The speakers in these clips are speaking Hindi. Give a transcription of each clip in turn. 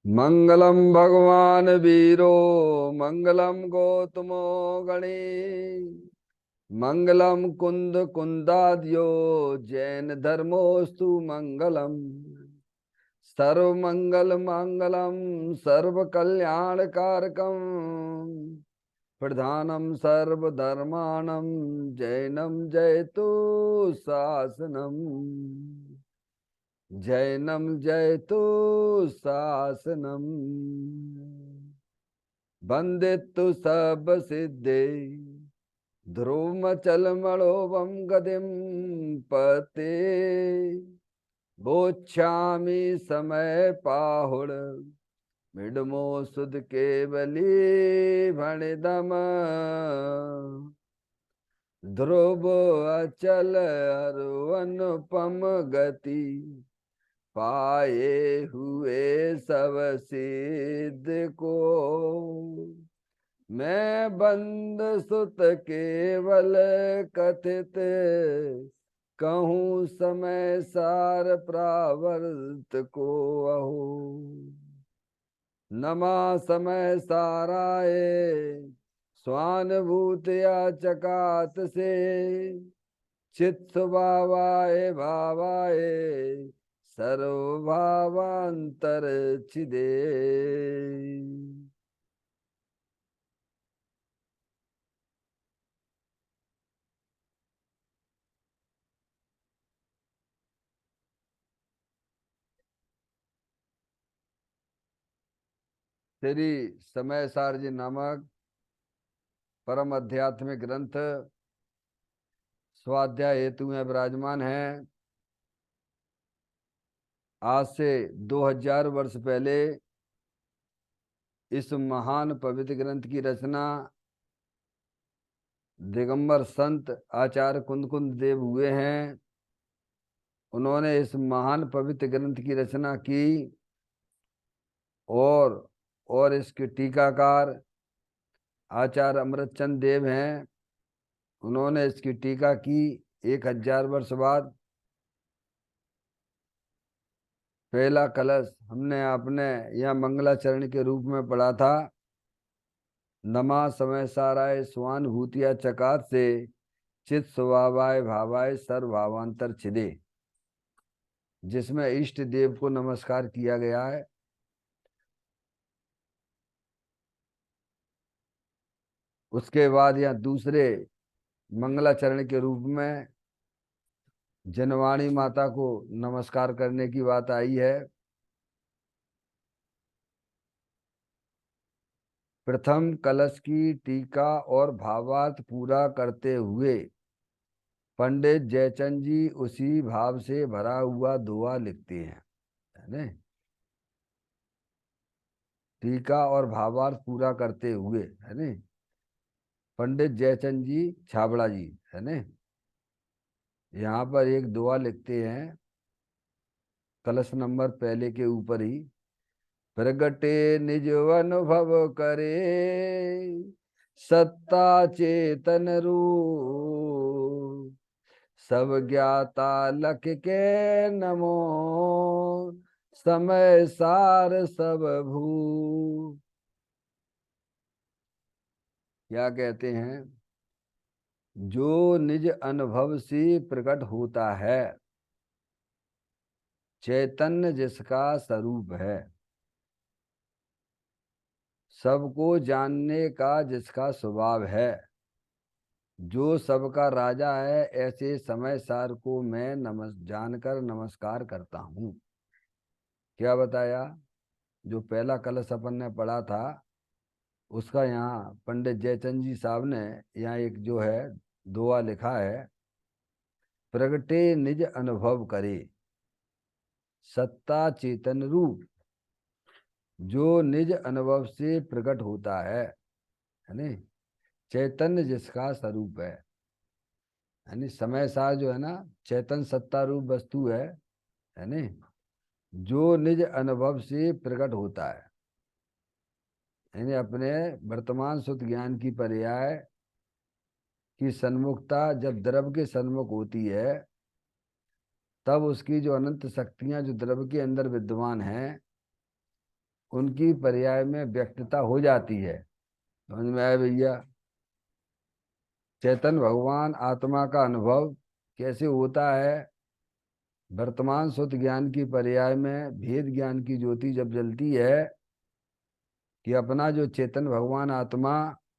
मंगलम भगवान वीरो मंगलम गौतमो गणे मंगलम कुंद कुंदाद्यो जैन धर्मोस्तु मंगलम सर्व मंगल मंगलम सर्व कल्याण कारकम प्रधानम सर्वधर्माणम जैनम जयतु शासनम जैनम जयतु शासनम वंदितु सब सिद्धे ध्रुवमचलमणोवं गतिं पते बोच्छामि समय पाहुड मिडमो सुध केवली भणिदम ध्रुव अचल अरु अनुपम गति पाए हुए सब सिद्ध को मैं बंद सुत केवल कथित कहूँ समय सार प्रावर्त को अहो नमा समय साराए स्वानुभूतिया चकात से चित स्वभावाए भावाए सर्वभावांतर छिदे। श्री समय सारजी नामक परम आध्यात्मिक ग्रंथ स्वाध्याय हेतु में विराजमान है। आज से 2000 वर्ष पहले इस महान पवित्र ग्रंथ की रचना दिगंबर संत आचार्य कुंद देव हुए हैं। उन्होंने इस महान पवित्र ग्रंथ की रचना की और इसके टीकाकार आचार्य अमृतचंद देव हैं। उन्होंने इसकी टीका की 1000 वर्ष बाद। पहला कलश हमने आपने यह मंगलाचरण के रूप में पढ़ा था। नमा समय साराय स्वानुभूतिया चकात से चित स्वभावाय भावाय सर्वभावांतर छिदे, जिसमें इष्ट देव को नमस्कार किया गया है। उसके बाद यह दूसरे मंगलाचरण के रूप में जनवाणी माता को नमस्कार करने की बात आई है। प्रथम कलश की टीका और भावार्थ पूरा करते हुए पंडित जयचंद जी उसी भाव से भरा हुआ दुआ लिखते हैं, है ना। टीका और भावार्थ पूरा करते हुए, है ना, पंडित जयचंद जी छाबड़ा जी, है ना, यहाँ पर एक दुआ लिखते हैं कलश नंबर पहले के ऊपर ही। प्रगटे निज अनुभव करे सत्ता चेतन रूप सब ज्ञाता लख के नमो समय सार सब भू। क्या कहते हैं? जो निज अनुभव से प्रकट होता है, चैतन्य जिसका स्वरूप है, सबको जानने का जिसका स्वभाव है, जो सबका राजा है, ऐसे समय सार को मैं जानकर नमस्कार करता हूँ। क्या बताया? जो पहला कलश अपन ने पढ़ा था उसका यहाँ पंडित जयचंद जी साहब ने यहाँ एक जो है दुआ लिखा है। प्रगटे निज अनुभव करे सत्ता चेतन रूप, जो निज अनुभव से प्रकट होता है ना, चैतन्य जिसका स्वरूप है, यानी समय सार जो है ना चैतन्य सत्ता रूप वस्तु है ना, जो निज अनुभव से प्रकट होता है, यानी अपने वर्तमान शुद्ध ज्ञान की पर्याय की सन्मुखता जब द्रव्य के सन्मुख होती है, तब उसकी जो अनंत शक्तियां जो द्रव्य के अंदर विद्यमान हैं उनकी पर्याय में व्यक्तता हो जाती है। समझ में आया भैया? चैतन्य भगवान आत्मा का अनुभव कैसे होता है? वर्तमान शुद्ध ज्ञान की पर्याय में भेद ज्ञान की ज्योति जब जलती है कि अपना जो चेतन भगवान आत्मा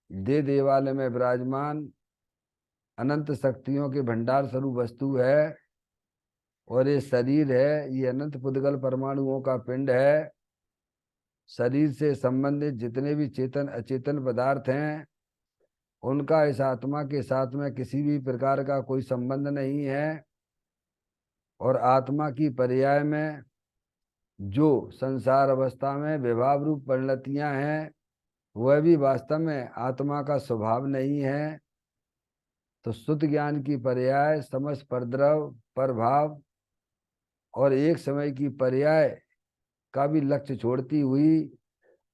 दे देवालय में विराजमान अनंत शक्तियों के भंडार स्वरूप वस्तु है, और ये शरीर है, ये अनंत पुद्गल परमाणुओं का पिंड है। शरीर से संबंधित जितने भी चेतन अचेतन पदार्थ हैं उनका इस आत्मा के साथ में किसी भी प्रकार का कोई संबंध नहीं है। और आत्मा की पर्याय में जो संसार अवस्था में विभाव रूप परिणतियां हैं वह भी वास्तव में आत्मा का स्वभाव नहीं है। तो शुद्ध ज्ञान की पर्याय समस्त परद्रव परभाव और एक समय की पर्याय का भी लक्ष्य छोड़ती हुई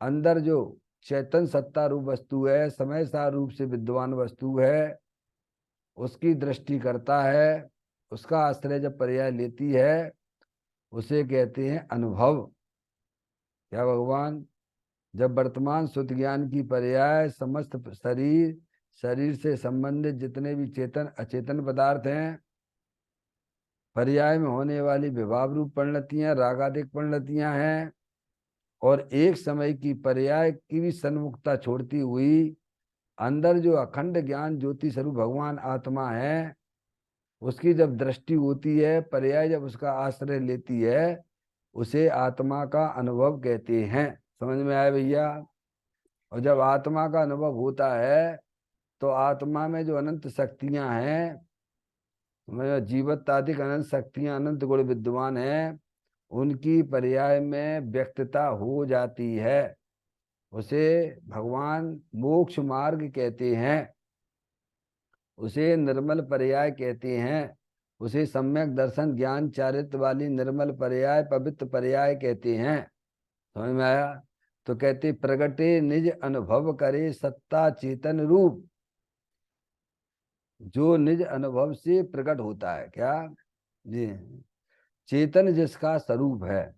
अंदर जो चैतन सत्ता रूप वस्तु है, समय सार रूप से विद्वान वस्तु है, उसकी दृष्टि करता है। उसका आश्रय जब पर्याय लेती है उसे कहते हैं अनुभव। क्या भगवान जब वर्तमान शुद्ध ज्ञान की पर्याय समस्त शरीर, शरीर से संबंधित जितने भी चेतन अचेतन पदार्थ हैं, पर्याय में होने वाली विभाव रूप परिणतियां रागादिक परिणतियां हैं, और एक समय की पर्याय की भी सन्मुखता छोड़ती हुई अंदर जो अखंड ज्ञान ज्योति स्वरूप भगवान आत्मा है उसकी जब दृष्टि होती है, पर्याय जब उसका आश्रय लेती है, उसे आत्मा का अनुभव कहते हैं। समझ में आया भैया? और जब आत्मा का अनुभव होता है तो आत्मा में जो अनंत शक्तियां हैं, जीवत्ताधिक अनंत शक्तियां अनंत गुण विद्वान हैं, उनकी पर्याय में व्यक्तता हो जाती है। उसे भगवान मोक्ष मार्ग कहते हैं, उसे निर्मल पर्याय कहते हैं, उसे सम्यक दर्शन ज्ञान चारित्र वाली निर्मल पर्याय पवित्र पर्याय कहते हैं। समझ में आया? तो कहते प्रगटे निज अनुभव करे सत्ता चेतन रूप, जो निज अनुभव से प्रकट होता है। क्या जी? चेतन जिसका स्वरूप है,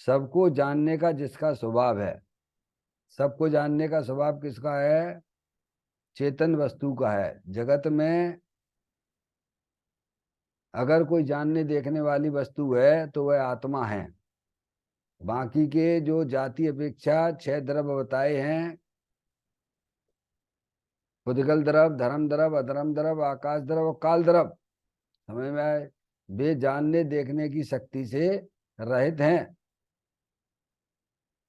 सबको जानने का जिसका स्वभाव है। सबको जानने का स्वभाव किसका है? चेतन वस्तु का है। जगत में अगर कोई जानने देखने वाली वस्तु है तो वह आत्मा है। बाकी के जो जाति अपेक्षा 6 द्रव्य बताए हैं, पुद्गल द्रव, धर्म द्रव, अधर्म द्रव, आकाश द्रव और काल द्रव, समझ में आए? वे जानने देखने की शक्ति से रहित हैं।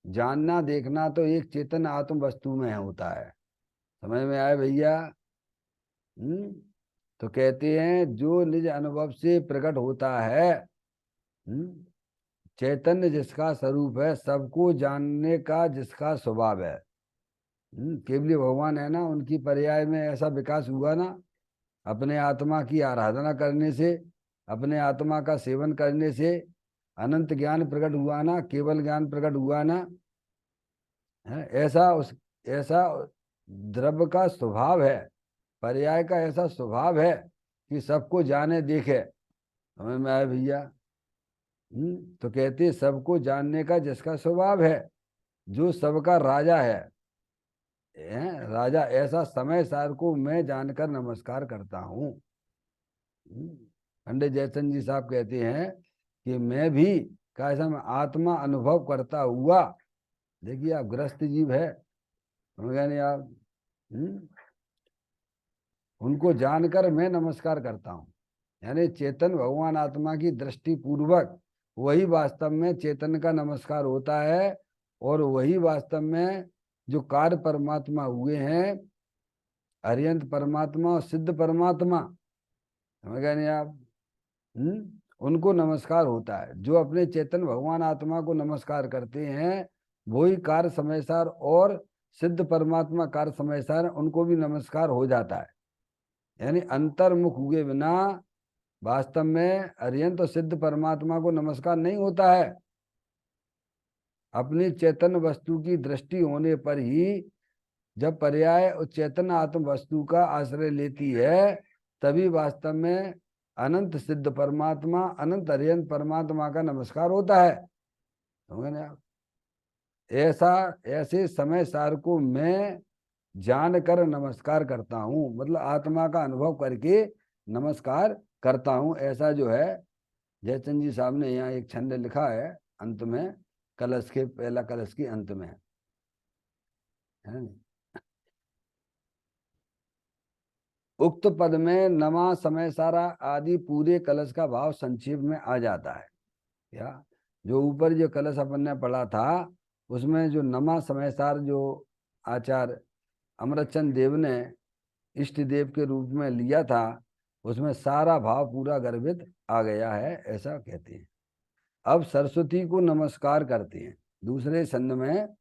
जानना देखना तो एक चेतन आत्म वस्तु में होता है। समझ में आए भैया? तो कहते हैं जो निज अनुभव से प्रकट होता है, चैतन्य जिसका स्वरूप है, सबको जानने का जिसका स्वभाव है। केवली भगवान है ना, उनकी पर्याय में ऐसा विकास हुआ ना, अपने आत्मा की आराधना करने से, अपने आत्मा का सेवन करने से अनंत ज्ञान प्रकट हुआ ना, केवल ज्ञान प्रकट हुआ ना है। ऐसा द्रव्य का स्वभाव है, पर्याय का ऐसा स्वभाव है कि सबको जाने देखे। समझ में आया भैया? तो कहते सबको जानने का जिसका स्वभाव है, जो सबका राजा है, राजा ऐसा समय सार को मैं जानकर नमस्कार करता हूँ। पंडित जयचंद जी साहब कहते हैं कि मैं भी कैसा मैं आत्मा अनुभव करता हुआ, देखिए आप गृहस्थ जीव है, समझ गए नहीं आप? उनको जानकर मैं नमस्कार करता हूँ। यानी चेतन भगवान आत्मा की दृष्टि पूर्वक वही वास्तव में चेतन का नमस्कार होता है, और वही वास्तव में जो कार्य परमात्मा हुए हैं, अरियंत परमात्मा और सिद्ध परमात्मा, समझ गए नहीं आप? उनको नमस्कार होता है। जो अपने चेतन भगवान आत्मा को नमस्कार करते हैं वही कार्य समयसार, और सिद्ध परमात्मा कार्य समयसार, उनको भी नमस्कार हो जाता है। यानी अंतर्मुख हुए बिना वास्तव में अरियंत और सिद्ध परमात्मा को नमस्कार नहीं होता है। अपनी चेतन वस्तु की दृष्टि होने पर ही जब पर्याय उस चेतन आत्म वस्तु का आश्रय लेती है, तभी वास्तव में अनंत सिद्ध परमात्मा, अनंत अरियंत परमात्मा का नमस्कार होता है। समझे ना आप? ऐसा ऐसे समय सार को मैं जानकर नमस्कार करता हूँ, मतलब आत्मा का अनुभव करके नमस्कार करता हूँ। ऐसा जो है जयचंद जी साहब ने यहाँ एक छंद लिखा है अंत में, कलश के पहला कलश के अंत में, है। उक्त पद में नमा समय सारा आदि पूरे कलश का भाव संक्षेप में आ जाता है। क्या जो ऊपर जो कलश अपन ने पढ़ा था उसमें जो नमा समय सार जो आचार्य अमरचंद देव ने इष्ट देव के रूप में लिया था, उसमें सारा भाव पूरा गर्भित आ गया है, ऐसा कहते हैं। अब सरस्वती को नमस्कार करते हैं दूसरे छंद में।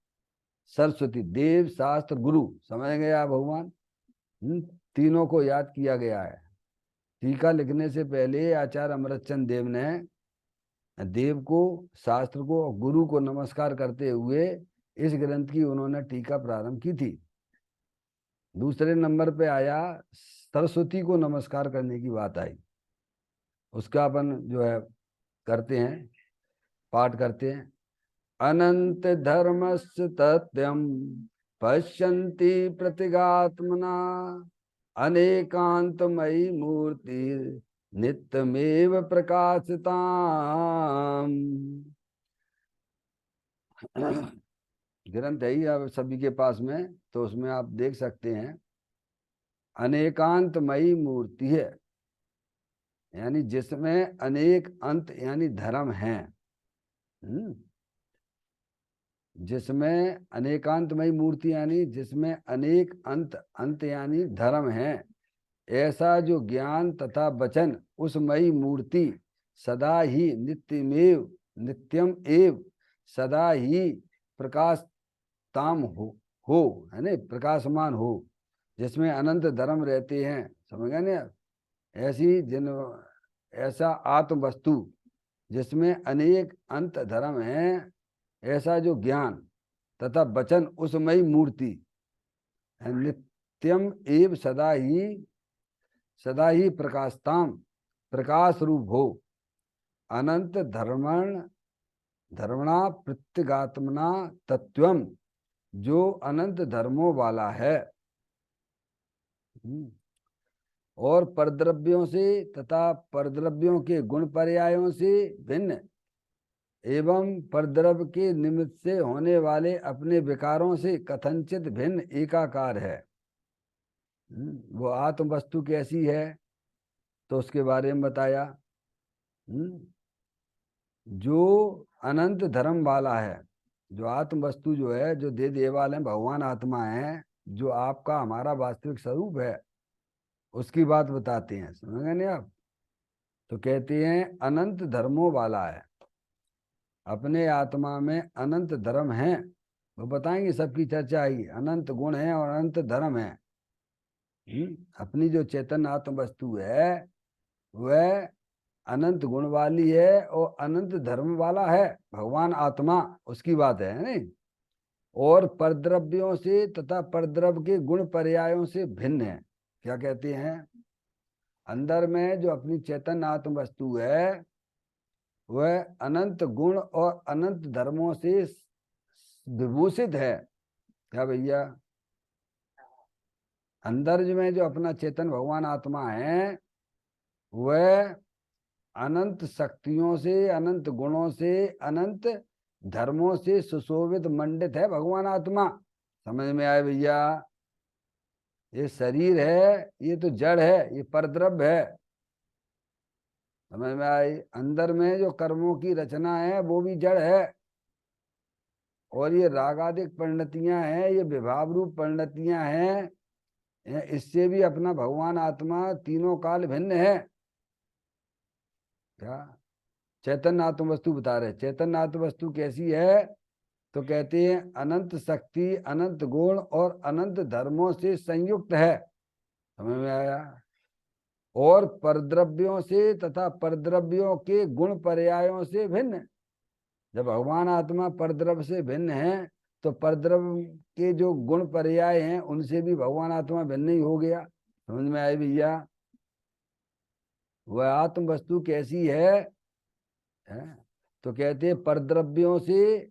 सरस्वती देव शास्त्र गुरु समझ गया भगवान, तीनों को याद किया गया है। टीका लिखने से पहले आचार्य अमरचंद देव ने देव को, शास्त्र को और गुरु को नमस्कार करते हुए इस ग्रंथ की उन्होंने टीका प्रारंभ की थी। दूसरे नंबर पे आया सरस्वती को नमस्कार करने की बात आई, उसका अपन जो है करते हैं, पाठ करते हैं। अनंत धर्मस्य तथ्यम पश्यन्ति प्रतिगात्मना अनेकांतमयी मूर्ति नित्यमेव प्रकाशिताम। ग्रंथ है ही अब सभी के पास में, तो उसमें आप देख सकते हैं अनेकांतमयी मूर्ति है, यानी जिसमें अनेक अंत यानी धर्म हैं। जिसमें अनेकांतमयी मूर्ति यानी जिसमें अनेक अंत, अंत यानी धर्म हैं, ऐसा जो ज्ञान तथा वचन उस मयी मूर्ति सदा ही नित्यमेव नित्यम एव सदा ही प्रकाशताम हो है ना, प्रकाशमान हो, जिसमें अनंत धर्म रहते हैं। समझ गए ना। ऐसी जिन ऐसा आत्म वस्तु जिसमें अनेक अंत धर्म हैं, ऐसा जो ज्ञान तथा वचन उसमयी मूर्ति नित्यम एव सदा ही प्रकाशताम प्रकाश रूप हो, अनंत धर्मणा प्रत्यगात्मना तत्वम जो अनंत धर्मों वाला है, और परद्रव्यों से तथा परद्रव्यों के गुण पर्यायों से भिन्न एवं परद्रव्य के निमित्त से होने वाले अपने विकारों से कथनचित भिन्न एकाकार है। वो आत्म वस्तु कैसी है तो उसके बारे में बताया। जो अनंत धर्म वाला है, जो आत्म वस्तु जो है, जो दे देवाल है, भगवान आत्मा है, जो आपका हमारा वास्तविक स्वरूप है, उसकी बात बताते हैं। समझ गए नहीं आप। तो कहते हैं अनंत धर्मों वाला है, अपने आत्मा में अनंत धर्म हैं, वो बताएंगे, सबकी चर्चा आएगी। अनंत गुण है और अनंत धर्म है। अपनी जो चैतन्य आत्म वस्तु है वह अनंत गुण वाली है और अनंत धर्म वाला है, भगवान आत्मा, उसकी बात है नहीं। और परद्रव्यों से तथा परद्रव्य के गुण पर्यायों से भिन्न है। क्या कहते हैं, अंदर में जो अपनी चैतन्य आत्म वस्तु है वह अनंत गुण और अनंत धर्मों से विभूषित है। क्या भैया, अंदर में जो अपना चेतन भगवान आत्मा है वह अनंत शक्तियों से, अनंत गुणों से, अनंत धर्मों से सुशोभित मंडित है भगवान आत्मा। समझ में आए भैया। ये शरीर है, ये तो जड़ है, ये परद्रव्य है। समझ में आई। अंदर में जो कर्मों की रचना है वो भी जड़ है, और ये रागादिक परिणतियां हैं, ये विभाव रूप परिणतियां हैं, इससे भी अपना भगवान आत्मा तीनों काल भिन्न है। क्या चैतन्य आत्म वस्तु बता रहे। चैतन्य आत्म वस्तु कैसी है तो कहते हैं अनंत शक्ति, अनंत गुण और अनंत धर्मों से संयुक्त है। समझ में आया। और परद्रव्यों से तथा परद्रव्यों के गुण पर्यायों से भिन्न। जब भगवान आत्मा परद्रव्य से भिन्न है तो परद्रव्य के जो गुण पर्याय हैं उनसे भी भगवान आत्मा भिन्न ही हो गया। समझ में आए भैया। वह आत्म वस्तु कैसी है? तो कहते हैं परद्रव्यों से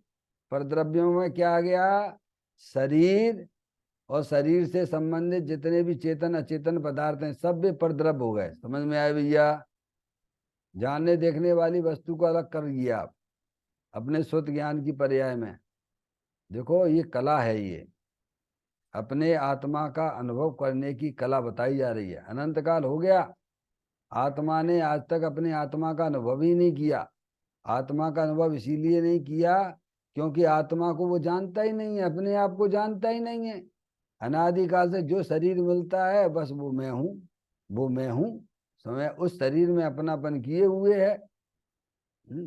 परद्रव्यों में क्या आ गया? शरीर, और शरीर से संबंधित जितने भी चेतन अचेतन पदार्थ हैं सब वे परद्रव्य हो गए। समझ में आए भैया? जानने देखने वाली वस्तु को अलग कर दिया आप अपने शुद्ध ज्ञान की पर्याय में। देखो ये कला है, ये अपने आत्मा का अनुभव करने की कला बताई जा रही है। अनंत काल हो गया, आत्मा ने आज तक अपने आत्मा का अनुभव ही नहीं किया। आत्मा का अनुभव इसीलिए नहीं किया क्योंकि आत्मा को वो जानता ही नहीं है, अपने आप को जानता ही नहीं है। अनादिकाल से जो शरीर मिलता है बस वो मैं हूँ, वो मैं हूँ। समय उस शरीर में अपनापन किए हुए है।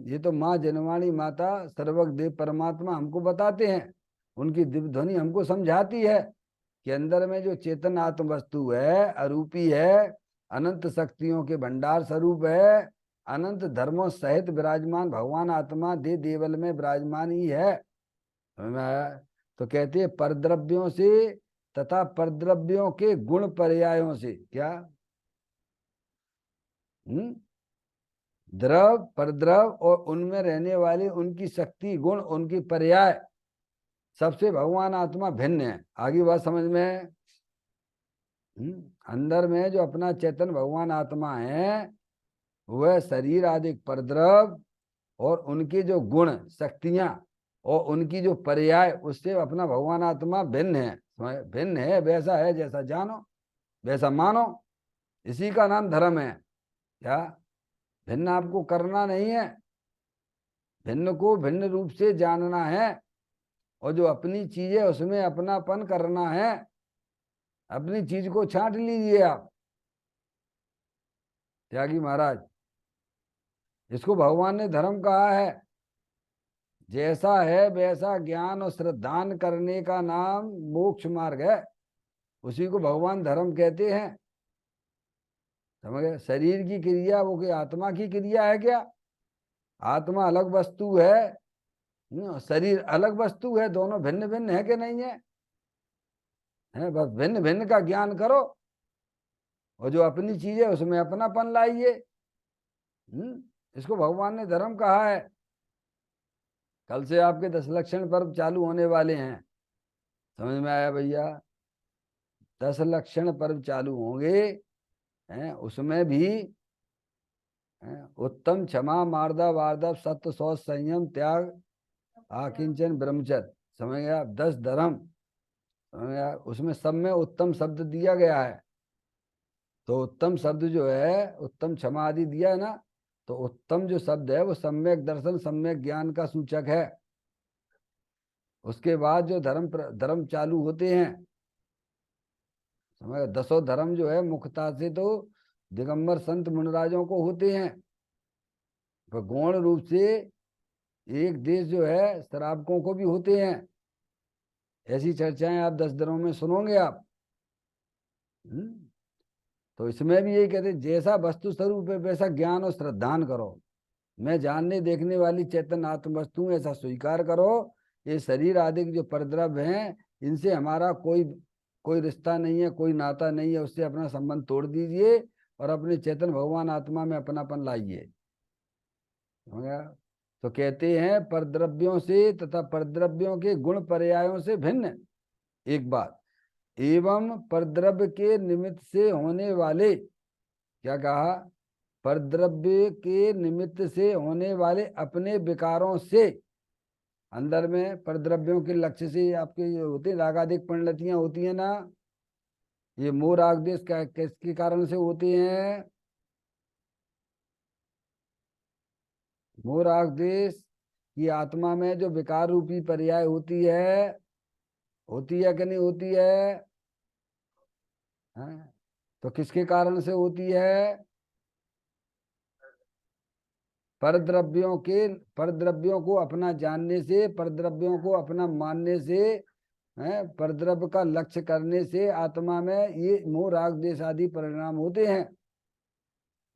ये तो माँ जनवाणी माता सर्वक देव परमात्मा हमको बताते हैं, उनकी दिव्य ध्वनि हमको समझाती है कि अंदर में जो चेतन आत्म वस्तु है, अरूपी है, अनंत शक्तियों के भंडार स्वरूप है, अनंत धर्मों सहित विराजमान भगवान आत्मा दे देवल में विराजमान ही है। समझ में आया? तो कहते हैं परद्रव्यों से तथा परद्रव्यों के गुण पर्यायों से। क्या? द्रव, परद्रव और उनमें रहने वाली उनकी शक्ति, गुण, उनकी पर्याय सबसे भगवान आत्मा भिन्न है। आगे बात समझ में? अंदर में जो अपना चेतन भगवान आत्मा है वह शरीर आदि परद्रव और उनके जो गुण शक्तियां और उनकी जो पर्याय उससे अपना भगवान आत्मा भिन्न है। भिन्न है, वैसा है जैसा जानो वैसा मानो, इसी का नाम धर्म है। क्या? भिन्न आपको करना नहीं है, भिन्न को भिन्न रूप से जानना है, और जो अपनी चीज है उसमें अपनापन करना है। अपनी चीज को छांट लीजिए आप त्यागी महाराज। इसको भगवान ने धर्म कहा है। जैसा है वैसा ज्ञान और श्रद्धान करने का नाम मोक्ष मार्ग है, उसी को भगवान धर्म कहते हैं। समझ गए? शरीर की क्रिया वो कि आत्मा की क्रिया है क्या? आत्मा अलग वस्तु है, शरीर अलग वस्तु है, दोनों भिन्न भिन्न है कि नहीं है? बस भिन्न भिन्न का ज्ञान करो और जो अपनी चीज है उसमें अपनापन लाइए। इसको भगवान ने धर्म कहा है। कल से आपके 10 लक्षण पर्व चालू होने वाले हैं। समझ में आया भैया? 10 लक्षण पर्व चालू होंगे हैं, उसमें भी उत्तम क्षमा मार्दा वार्दा सत्य शौच संयम त्याग आकिंचन ब्रह्मचर्य। समझ गया? 10 धर्म। समझ गया? उसमें सब में उत्तम शब्द दिया गया है। तो उत्तम शब्द जो है, उत्तम क्षमा आदि दिया है ना, तो उत्तम जो शब्द है वो सम्यक दर्शन सम्यक ज्ञान का सूचक है। उसके बाद जो धर्म चालू होते हैं, समझ, 10 धर्म जो है मुख्यता से तो दिगंबर संत मुनिराजों को होते हैं। तो गौण रूप से एक देश जो है श्रावकों को भी होते हैं। ऐसी चर्चाएं आप 10 दिनों में सुनोगे आप। तो इसमें भी यही कहते हैं जैसा वस्तु स्वरूप है वैसा ज्ञान और श्रद्धान करो। मैं जानने देखने वाली चेतन आत्म वस्तु ऐसा स्वीकार करो। ये शरीर आदि के जो परद्रव्य हैं इनसे हमारा कोई कोई रिश्ता नहीं है, कोई नाता नहीं है, उससे अपना संबंध तोड़ दीजिए और अपने चेतन भगवान आत्मा में अपनापन लाइए। तो कहते हैं परद्रव्यों से तथा परद्रव्यों के गुण पर्यायों से भिन्न। एक बात, एवं परद्रव्य के निमित्त से होने वाले, क्या कहा? परद्रव्य के निमित्त से होने वाले अपने विकारों से। अंदर में परद्रव्यों के लक्ष्य से आपके होते हैं, रागादिक परिणतियां होती हैं ना, ये मोह राग देश किसके कारण से होते हैं? मोह राग देश की आत्मा में जो विकार रूपी पर्याय होती है कि नहीं होती है? हाँ? तो किसके कारण से होती है? परद्रव्यों को अपना जानने से, परद्रव्यों को अपना मानने से, है परद्रव्य का लक्ष्य करने से आत्मा में ये मोह राग देश आदि परिणाम होते हैं।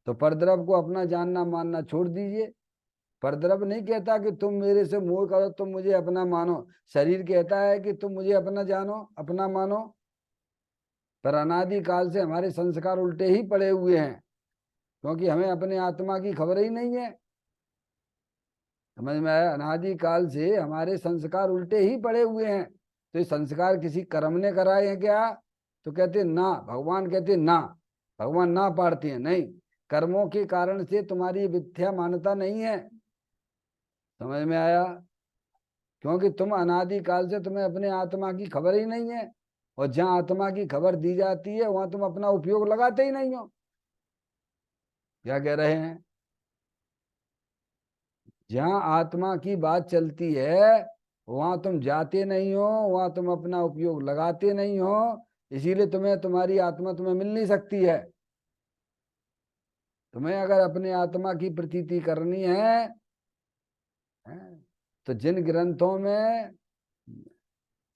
तो परद्रव्य को अपना जानना मानना छोड़ दीजिए। परद्रव्य नहीं कहता कि तुम मेरे से मोह करो, तुम मुझे अपना मानो। शरीर कहता है कि तुम मुझे अपना जानो, अपना मानो। पर अनादि काल से हमारे संस्कार उल्टे ही पड़े हुए हैं, क्योंकि हमें अपने आत्मा की खबर ही नहीं है। समझ में आया? अनादि काल से हमारे संस्कार उल्टे ही पड़े हुए हैं। तो ये संस्कार किसी कर्म ने कराए हैं क्या? तो कहते ना, भगवान कहते ना, भगवान ना पाड़ते हैं, नहीं, कर्मों के कारण से तुम्हारी विद्या मान्यता नहीं है। समझ में आया? क्योंकि तुम अनादि काल से, तुम्हें अपने आत्मा की खबर ही नहीं है, और जहां आत्मा की खबर दी जाती है वहां तुम अपना उपयोग लगाते ही नहीं हो। क्या कह रहे हैं? जहां आत्मा की बात चलती है वहां तुम जाते नहीं हो, वहां तुम अपना उपयोग लगाते नहीं हो, इसीलिए तुम्हें तुम्हारी आत्मा तुम्हें मिल नहीं सकती है। तुम्हें अगर अपने आत्मा की प्रतीति करनी है, तो जिन ग्रंथों में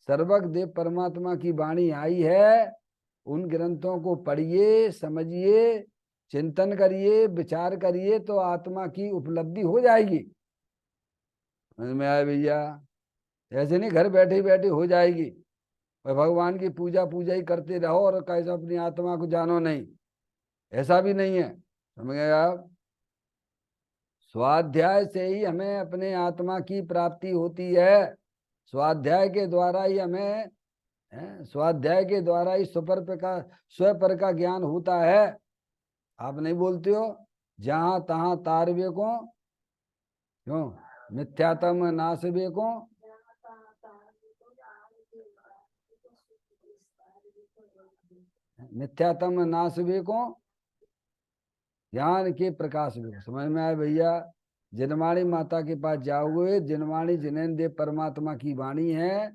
सर्वज्ञ देव परमात्मा की वाणी आई है उन ग्रंथों को पढ़िए, समझिए, चिंतन करिए, विचार करिए, तो आत्मा की उपलब्धि हो जाएगी। समझ में आया भैया? ऐसे नहीं घर बैठे बैठे हो जाएगी और भगवान की पूजा पूजा ही करते रहो और कैसे अपनी आत्मा को जानो नहीं, ऐसा भी नहीं है। समझ गए आप? स्वाध्याय से ही हमें अपने आत्मा की प्राप्ति होती है। स्वाध्याय के द्वारा ही हमें स्वाध्याय के द्वारा ही स्वपर का ज्ञान होता है। आप नहीं बोलते हो, जहां तहां तारवे को, क्यों मिथ्यात्म नासवे को, मिथ्यात्म नासवे को ज्ञान के प्रकाश में। समझ में आया भैया? जिनवाणी माता के पास जाओगे, जिनवाणी जिनेन्द्र देव परमात्मा की वाणी है,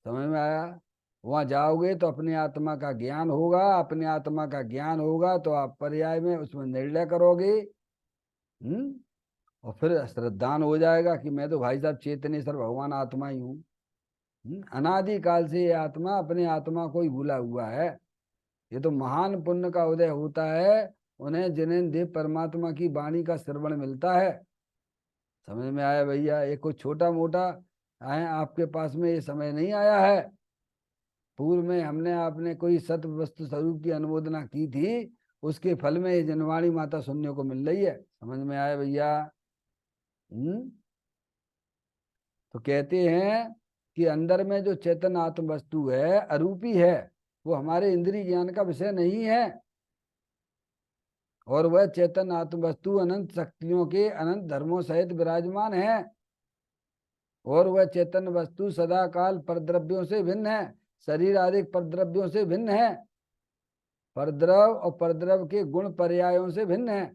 समझ में आया? वहां जाओगे तो अपनी आत्मा का ज्ञान होगा, अपनी आत्मा का ज्ञान होगा तो आप पर्याय में उसमें निर्णय करोगे। और फिर श्रद्धान हो जाएगा कि मैं तो भाई साहब चेतनेश्वर भगवान आत्मा ही हूँ। अनादि काल से ये आत्मा अपने आत्मा को ही भूला हुआ है। ये तो महान पुण्य का उदय होता है उन्हें जिन्हें देव परमात्मा की वाणी का श्रवण मिलता है। समझ में आया भैया? ये कोई छोटा मोटा है आपके पास में ये समय नहीं आया है। पूर्व में हमने आपने कोई सत्य वस्तु स्वरूप की अनुमोदना की थी, उसके फल में ये जनवाणी माता सुनने को मिल रही है। समझ में आया भैया? तो कहते हैं कि अंदर में जो चेतन आत्म वस्तु है अरूपी है, वो हमारे इंद्रिय ज्ञान का विषय नहीं है। और वह चेतन आत्म वस्तु अनंत शक्तियों के अनंत धर्मों सहित विराजमान है। और वह चेतन वस्तु सदा काल परद्रव्यों से भिन्न है, शरीर आदि परद्रव्यों से भिन्न है, परद्रव और परद्रव के गुण पर्यायों से भिन्न है।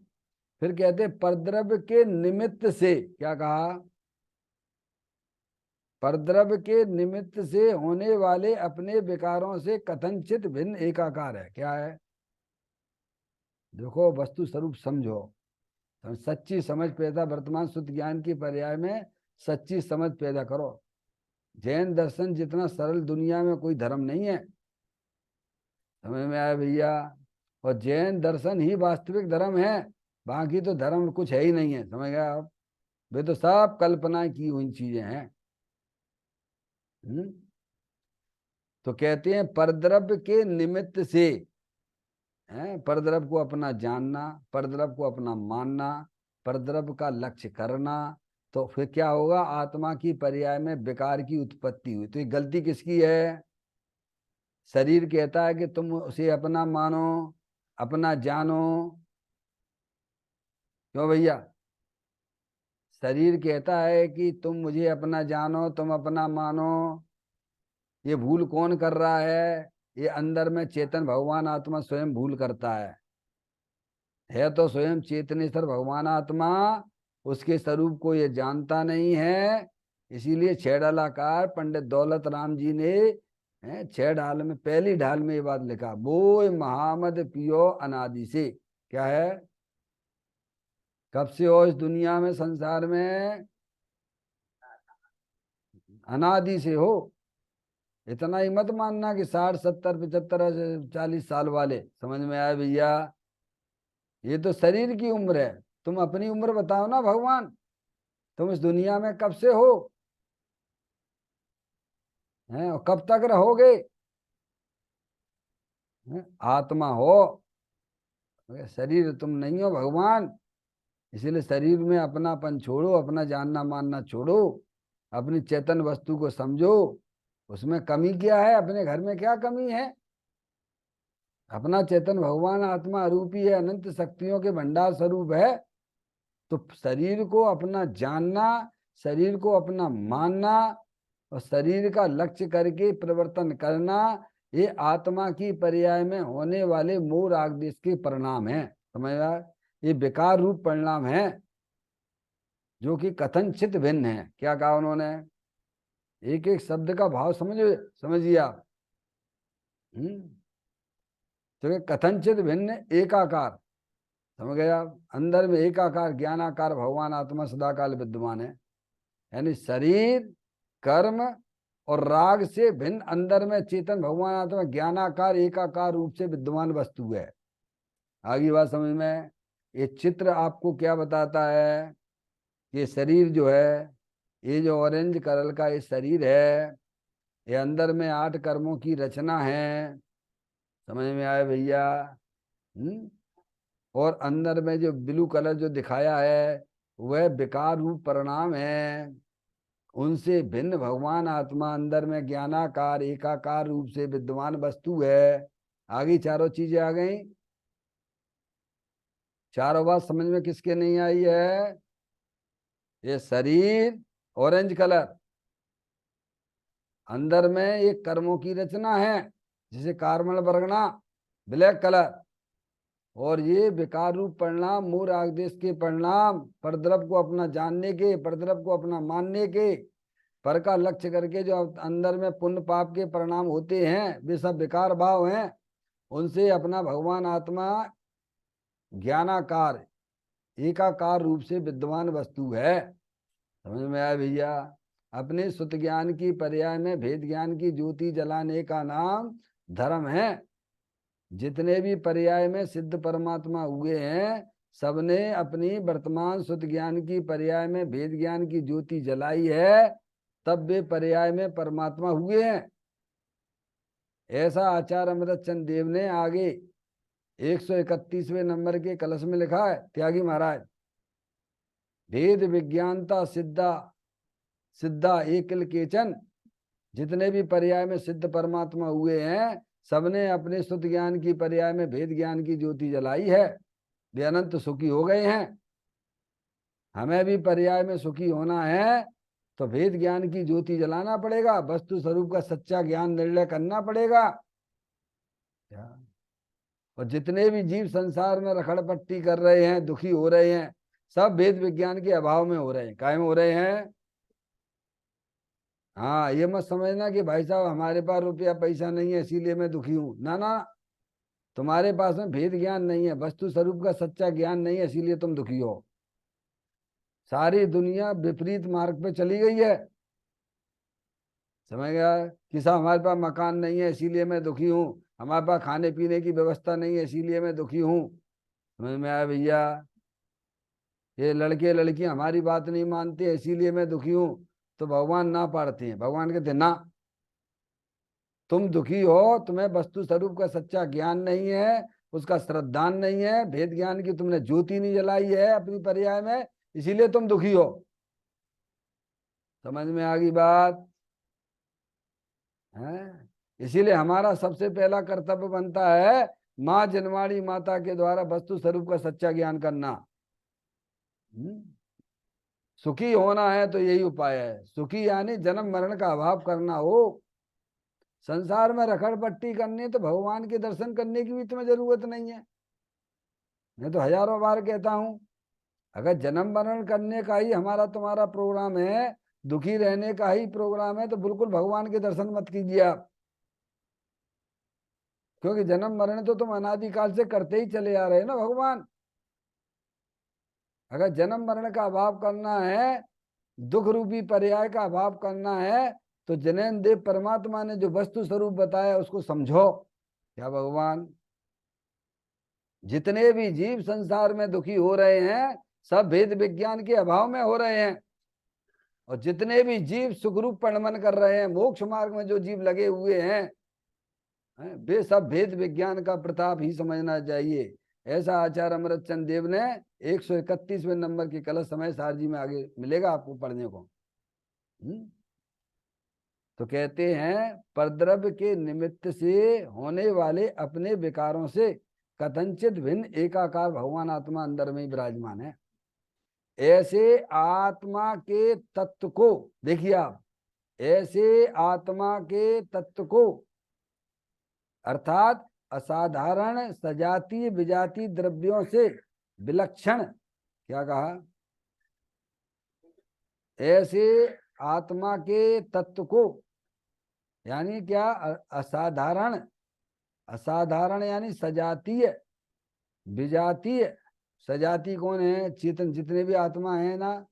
फिर कहते परद्रव्य के निमित्त से, क्या कहा? परद्रव्य के निमित्त से होने वाले अपने विकारों से कथनचित भिन्न एकाकार है। क्या है? देखो वस्तु स्वरूप समझो, सच्ची समझ पैदा, वर्तमान शुद्ध ज्ञान की पर्याय में सच्ची समझ पैदा करो। जैन दर्शन जितना सरल दुनिया में कोई धर्म नहीं है। समझ में आया भैया? और जैन दर्शन ही वास्तविक धर्म है, बाकी तो धर्म कुछ है ही नहीं है। समझ गए आप? वे तो सब कल्पनाएं की हुई चीजें हैं। तो कहते हैं परद्रव्य के निमित्त से, परद्रव्य को अपना जानना, परद्रव्य को अपना मानना, परद्रव्य का लक्ष्य करना, तो फिर क्या होगा? आत्मा की पर्याय में विकार की उत्पत्ति हुई। तो ये गलती किसकी है? शरीर कहता है कि तुम उसे अपना मानो, अपना जानो। क्यों भैया? शरीर कहता है कि तुम मुझे अपना जानो, तुम अपना मानो। ये भूल कौन कर रहा है? ये अंदर में चेतन भगवान आत्मा स्वयं भूल करता है तो स्वयं चेतनेश्वर भगवान आत्मा, उसके स्वरूप को ये जानता नहीं है। इसीलिए छह डालाकार पंडित दौलत राम जी ने छह ढाल में पहली ढाल में ये बात लिखा, बोय महामद पियो अनादि से। क्या है? कब से हो इस दुनिया में, संसार में? अनादि से हो। इतना ही मत मानना कि 60 70 75 40 साल वाले। समझ में आया भैया? ये तो शरीर की उम्र है। तुम अपनी उम्र बताओ ना भगवान, तुम इस दुनिया में कब से हो हैं और कब तक रहोगे? आत्मा हो, शरीर तुम नहीं हो भगवान। इसीलिए शरीर में अपनापन छोड़ो, अपना जानना मानना छोड़ो, अपनी चेतन वस्तु को समझो। उसमें कमी क्या है? अपने घर में क्या कमी है? अपना चेतन भगवान आत्मा अरूपी है, अनंत शक्तियों के भंडार स्वरूप है। तो शरीर को अपना जानना, शरीर को अपना मानना और शरीर का लक्ष्य करके परिवर्तन करना, ये आत्मा की पर्याय में होने वाले मोह राग देश के परिणाम है। समझ रहा? ये विकार रूप परिणाम है जो कि कथनचित भिन्न है। क्या कहा उन्होंने? एक एक शब्द का भाव समझिए आप। तो ये कथनचित भिन्न एकाकार, समझ गए आप? अंदर में एकाकार ज्ञानाकार भगवान आत्मा सदाकाल विद्यमान है। यानी शरीर, कर्म और राग से भिन्न अंदर में चेतन भगवान आत्मा ज्ञानाकार एकाकार रूप से विद्यमान वस्तु है। आगे बात समझ में? ये चित्र आपको क्या बताता है? ये शरीर जो है, ये जो ऑरेंज कलर का ये शरीर है, ये अंदर में 8 कर्मों की रचना है। समझ में आया भैया? और अंदर में जो ब्लू कलर जो दिखाया है वह विकार रूप परिणाम है। उनसे भिन्न भगवान आत्मा अंदर में ज्ञानाकार एकाकार रूप से विद्यमान वस्तु है। आगे चारों चीजें आ गई। चारों बात समझ में किसके नहीं आई है? ये शरीर ऑरेंज कलर, अंदर में एक कर्मों की रचना है जिसे कार्बन वर्गना ब्लैक कलर, और ये विकार रूप परिणाम मूल आदेश के परिणाम, परद्रव को अपना जानने के, परद्रव को अपना मानने के, पर का लक्ष्य करके जो अंदर में पुण्य पाप के परिणाम होते हैं वे सब विकार भाव हैं। उनसे अपना भगवान आत्मा ज्ञानाकार एकाकार रूप से विद्यमान वस्तु है। समझ में आया भैया? अपने सुत ज्ञान की पर्याय में भेद ज्ञान की ज्योति जलाने का नाम धर्म है। जितने भी पर्याय में सिद्ध परमात्मा हुए हैं सबने अपनी वर्तमान सुत ज्ञान की पर्याय में भेद ज्ञान की ज्योति जलाई है, तब वे पर्याय में परमात्मा हुए हैं। ऐसा आचार्य अमृत चंद देव ने आगे 131वें नंबर के कलश में लिखा है, त्यागी महाराज। भेद विज्ञानता सिद्धा सिद्धा एकल केचन, जितने भी पर्याय में सिद्ध परमात्मा हुए हैं सबने अपने शुद्ध ज्ञान की पर्याय में भेद ज्ञान की ज्योति जलाई है। वे अनंत सुखी हो गए हैं। हमें भी पर्याय में सुखी होना है तो भेद ज्ञान की ज्योति जलाना पड़ेगा, वस्तु स्वरूप का सच्चा ज्ञान निर्णय करना पड़ेगा। और जितने भी जीव संसार में रखड़पट्टी कर रहे हैं, दुखी हो रहे हैं, सब भेद विज्ञान के अभाव में हो रहे हैं। कायम हो रहे हैं। हाँ, ये मत समझना कि भाई साहब हमारे पास रुपया पैसा नहीं है इसीलिए मैं दुखी हूं। ना ना, तुम्हारे पास में भेद ज्ञान नहीं है, वस्तु स्वरूप का सच्चा ज्ञान नहीं है, इसीलिए तुम दुखी हो। सारी दुनिया विपरीत मार्ग पे चली गई है। समझ गया? कि साहब हमारे पास मकान नहीं है इसीलिए मैं दुखी हूँ, हमारे पास खाने पीने की व्यवस्था नहीं है इसीलिए मैं दुखी हूँ। समझ में आया भैया? ये लड़के लड़कियां हमारी बात नहीं मानते इसीलिए मैं दुखी हूँ। तो भगवान ना पाड़ते हैं। भगवान कहते ना, तुम दुखी हो, तुम्हें वस्तु स्वरूप का सच्चा ज्ञान नहीं है, उसका श्रद्धान नहीं है, भेद ज्ञान की तुमने ज्योति नहीं जलाई है अपनी पर्याय में, इसीलिए तुम दुखी हो। समझ में आ गई बात है? इसीलिए हमारा सबसे पहला कर्तव्य बनता है माँ जनवाणी माता के द्वारा वस्तु स्वरूप का सच्चा ज्ञान करना। सुखी होना है तो यही उपाय है। सुखी यानी जन्म मरण का अभाव करना हो। संसार में रखड़पट्टी करनी तो भगवान के दर्शन करने की भी तुम्हें जरूरत नहीं है। मैं तो हजारों बार कहता हूं, अगर जन्म मरण करने का ही हमारा तुम्हारा प्रोग्राम है, दुखी रहने का ही प्रोग्राम है, तो बिल्कुल भगवान के दर्शन मत कीजिए आप। क्योंकि जन्म मरण तो तुम अनादिकाल से करते ही चले आ रहे हैं ना भगवान। अगर जन्म मरण का अभाव करना है, दुख रूपी पर्याय का अभाव करना है, तो जनैन देव परमात्मा ने जो वस्तु स्वरूप बताया उसको समझो। क्या भगवान, जितने भी जीव संसार में दुखी हो रहे हैं सब भेद विज्ञान के अभाव में हो रहे हैं, और जितने भी जीव सुखरूप परिणमन कर रहे हैं, मोक्ष मार्ग में जो जीव लगे हुए हैं, वे सब भेद विज्ञान का प्रताप ही समझना चाहिए। ऐसा आचार्य अमृतचंद देव ने 131वें नंबर के कलश समय सार जी में आगे मिलेगा आपको पढ़ने को। तो कहते हैं परद्रव्य के निमित्त से होने वाले अपने विकारों से कथनचित भिन्न एकाकार भगवान आत्मा अंदर में ही विराजमान है। ऐसे आत्मा के तत्व को देखिए आप, ऐसे आत्मा के तत्व को अर्थात असाधारण सजातीय विजातीय द्रव्यों से विलक्षण, क्या कहा, ऐसे आत्मा के तत्व को यानी क्या, असाधारण, असाधारण यानी सजातीय विजातीय। सजाती कौन है, चेतन जितने भी आत्मा है ना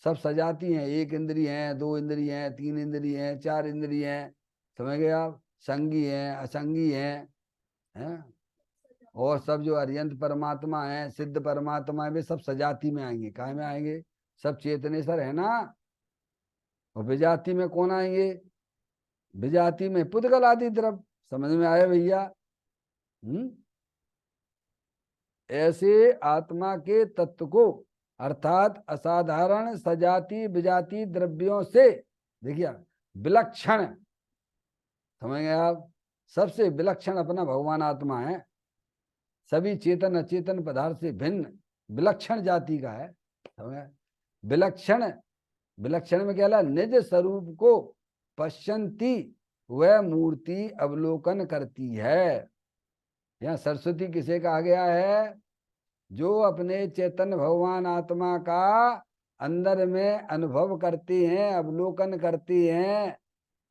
सब सजाती हैं। एक इंद्रिय हैं, दो इंद्रिय हैं, तीन इंद्रिय हैं, चार इंद्रिय हैं, समझ गए आप, संगी हैं, असंगी हैं, और सब जो अरियंत परमात्मा है, सिद्ध परमात्मा है, वे सब सजाती में आएंगे। काय में आएंगे, सब चेतनेश्वर है ना। और विजाति में कौन आएंगे, विजाति में पुद्गल आदि द्रव्य। समझ में आया भैया। ऐसे आत्मा के तत्व को अर्थात असाधारण सजाती विजाति द्रव्यों से, देखिए विलक्षण, समझ गए आप, सबसे विलक्षण अपना भगवान आत्मा है। सभी चेतन अचेतन पदार्थ से भिन्न विलक्षण जाति का है। समझ, विलक्षण, विलक्षण में क्या, निज स्वरूप को पश्यंती वह मूर्ति अवलोकन करती है। यहाँ सरस्वती किसे कहा गया है, जो अपने चेतन भगवान आत्मा का अंदर में अनुभव करते हैं, अवलोकन करते हैं,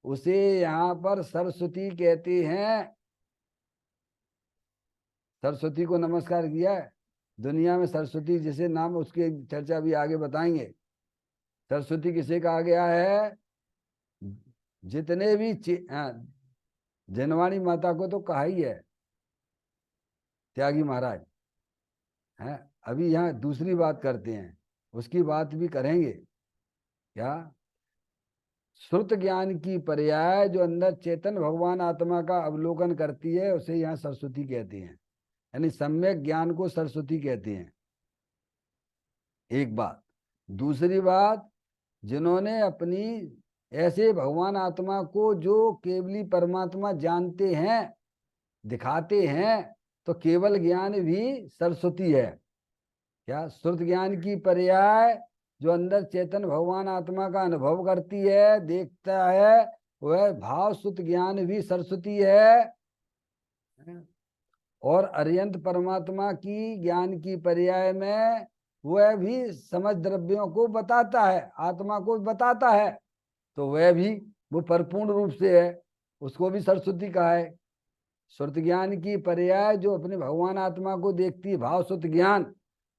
उसे यहाँ पर सरस्वती कहते हैं। सरस्वती को नमस्कार किया है। दुनिया में सरस्वती जिसे नाम, उसकी चर्चा भी आगे बताएंगे। सरस्वती किसे कहा गया है, जितने भी जनवाणी माता को तो कहा ही है, त्यागी महाराज है। अभी यहाँ दूसरी बात करते हैं, उसकी बात भी करेंगे। क्या, श्रुत ज्ञान की पर्याय जो अंदर चेतन भगवान आत्मा का अवलोकन करती है, उसे यहाँ सरस्वती कहते हैं, यानी सम्यक ज्ञान को सरस्वती कहते हैं। एक बात। दूसरी बात, जिन्होंने अपनी ऐसे भगवान आत्मा को जो केवली परमात्मा जानते हैं, दिखाते हैं, तो केवल ज्ञान भी सरस्वती है। क्या, श्रुत ज्ञान की पर्याय जो अंदर चेतन भगवान आत्मा का अनुभव करती है, देखता है, वह भाव श्रुत ज्ञान भी सरस्वती है। और अरियंत परमात्मा की ज्ञान की पर्याय में वह भी समझ द्रव्यों को बताता है, आत्मा को बताता है, तो वह भी वो परिपूर्ण रूप से है, उसको भी सरस्वती कहा है। श्रुत ज्ञान की पर्याय जो अपने भगवान आत्मा को देखती है, भाव श्रुत ज्ञान,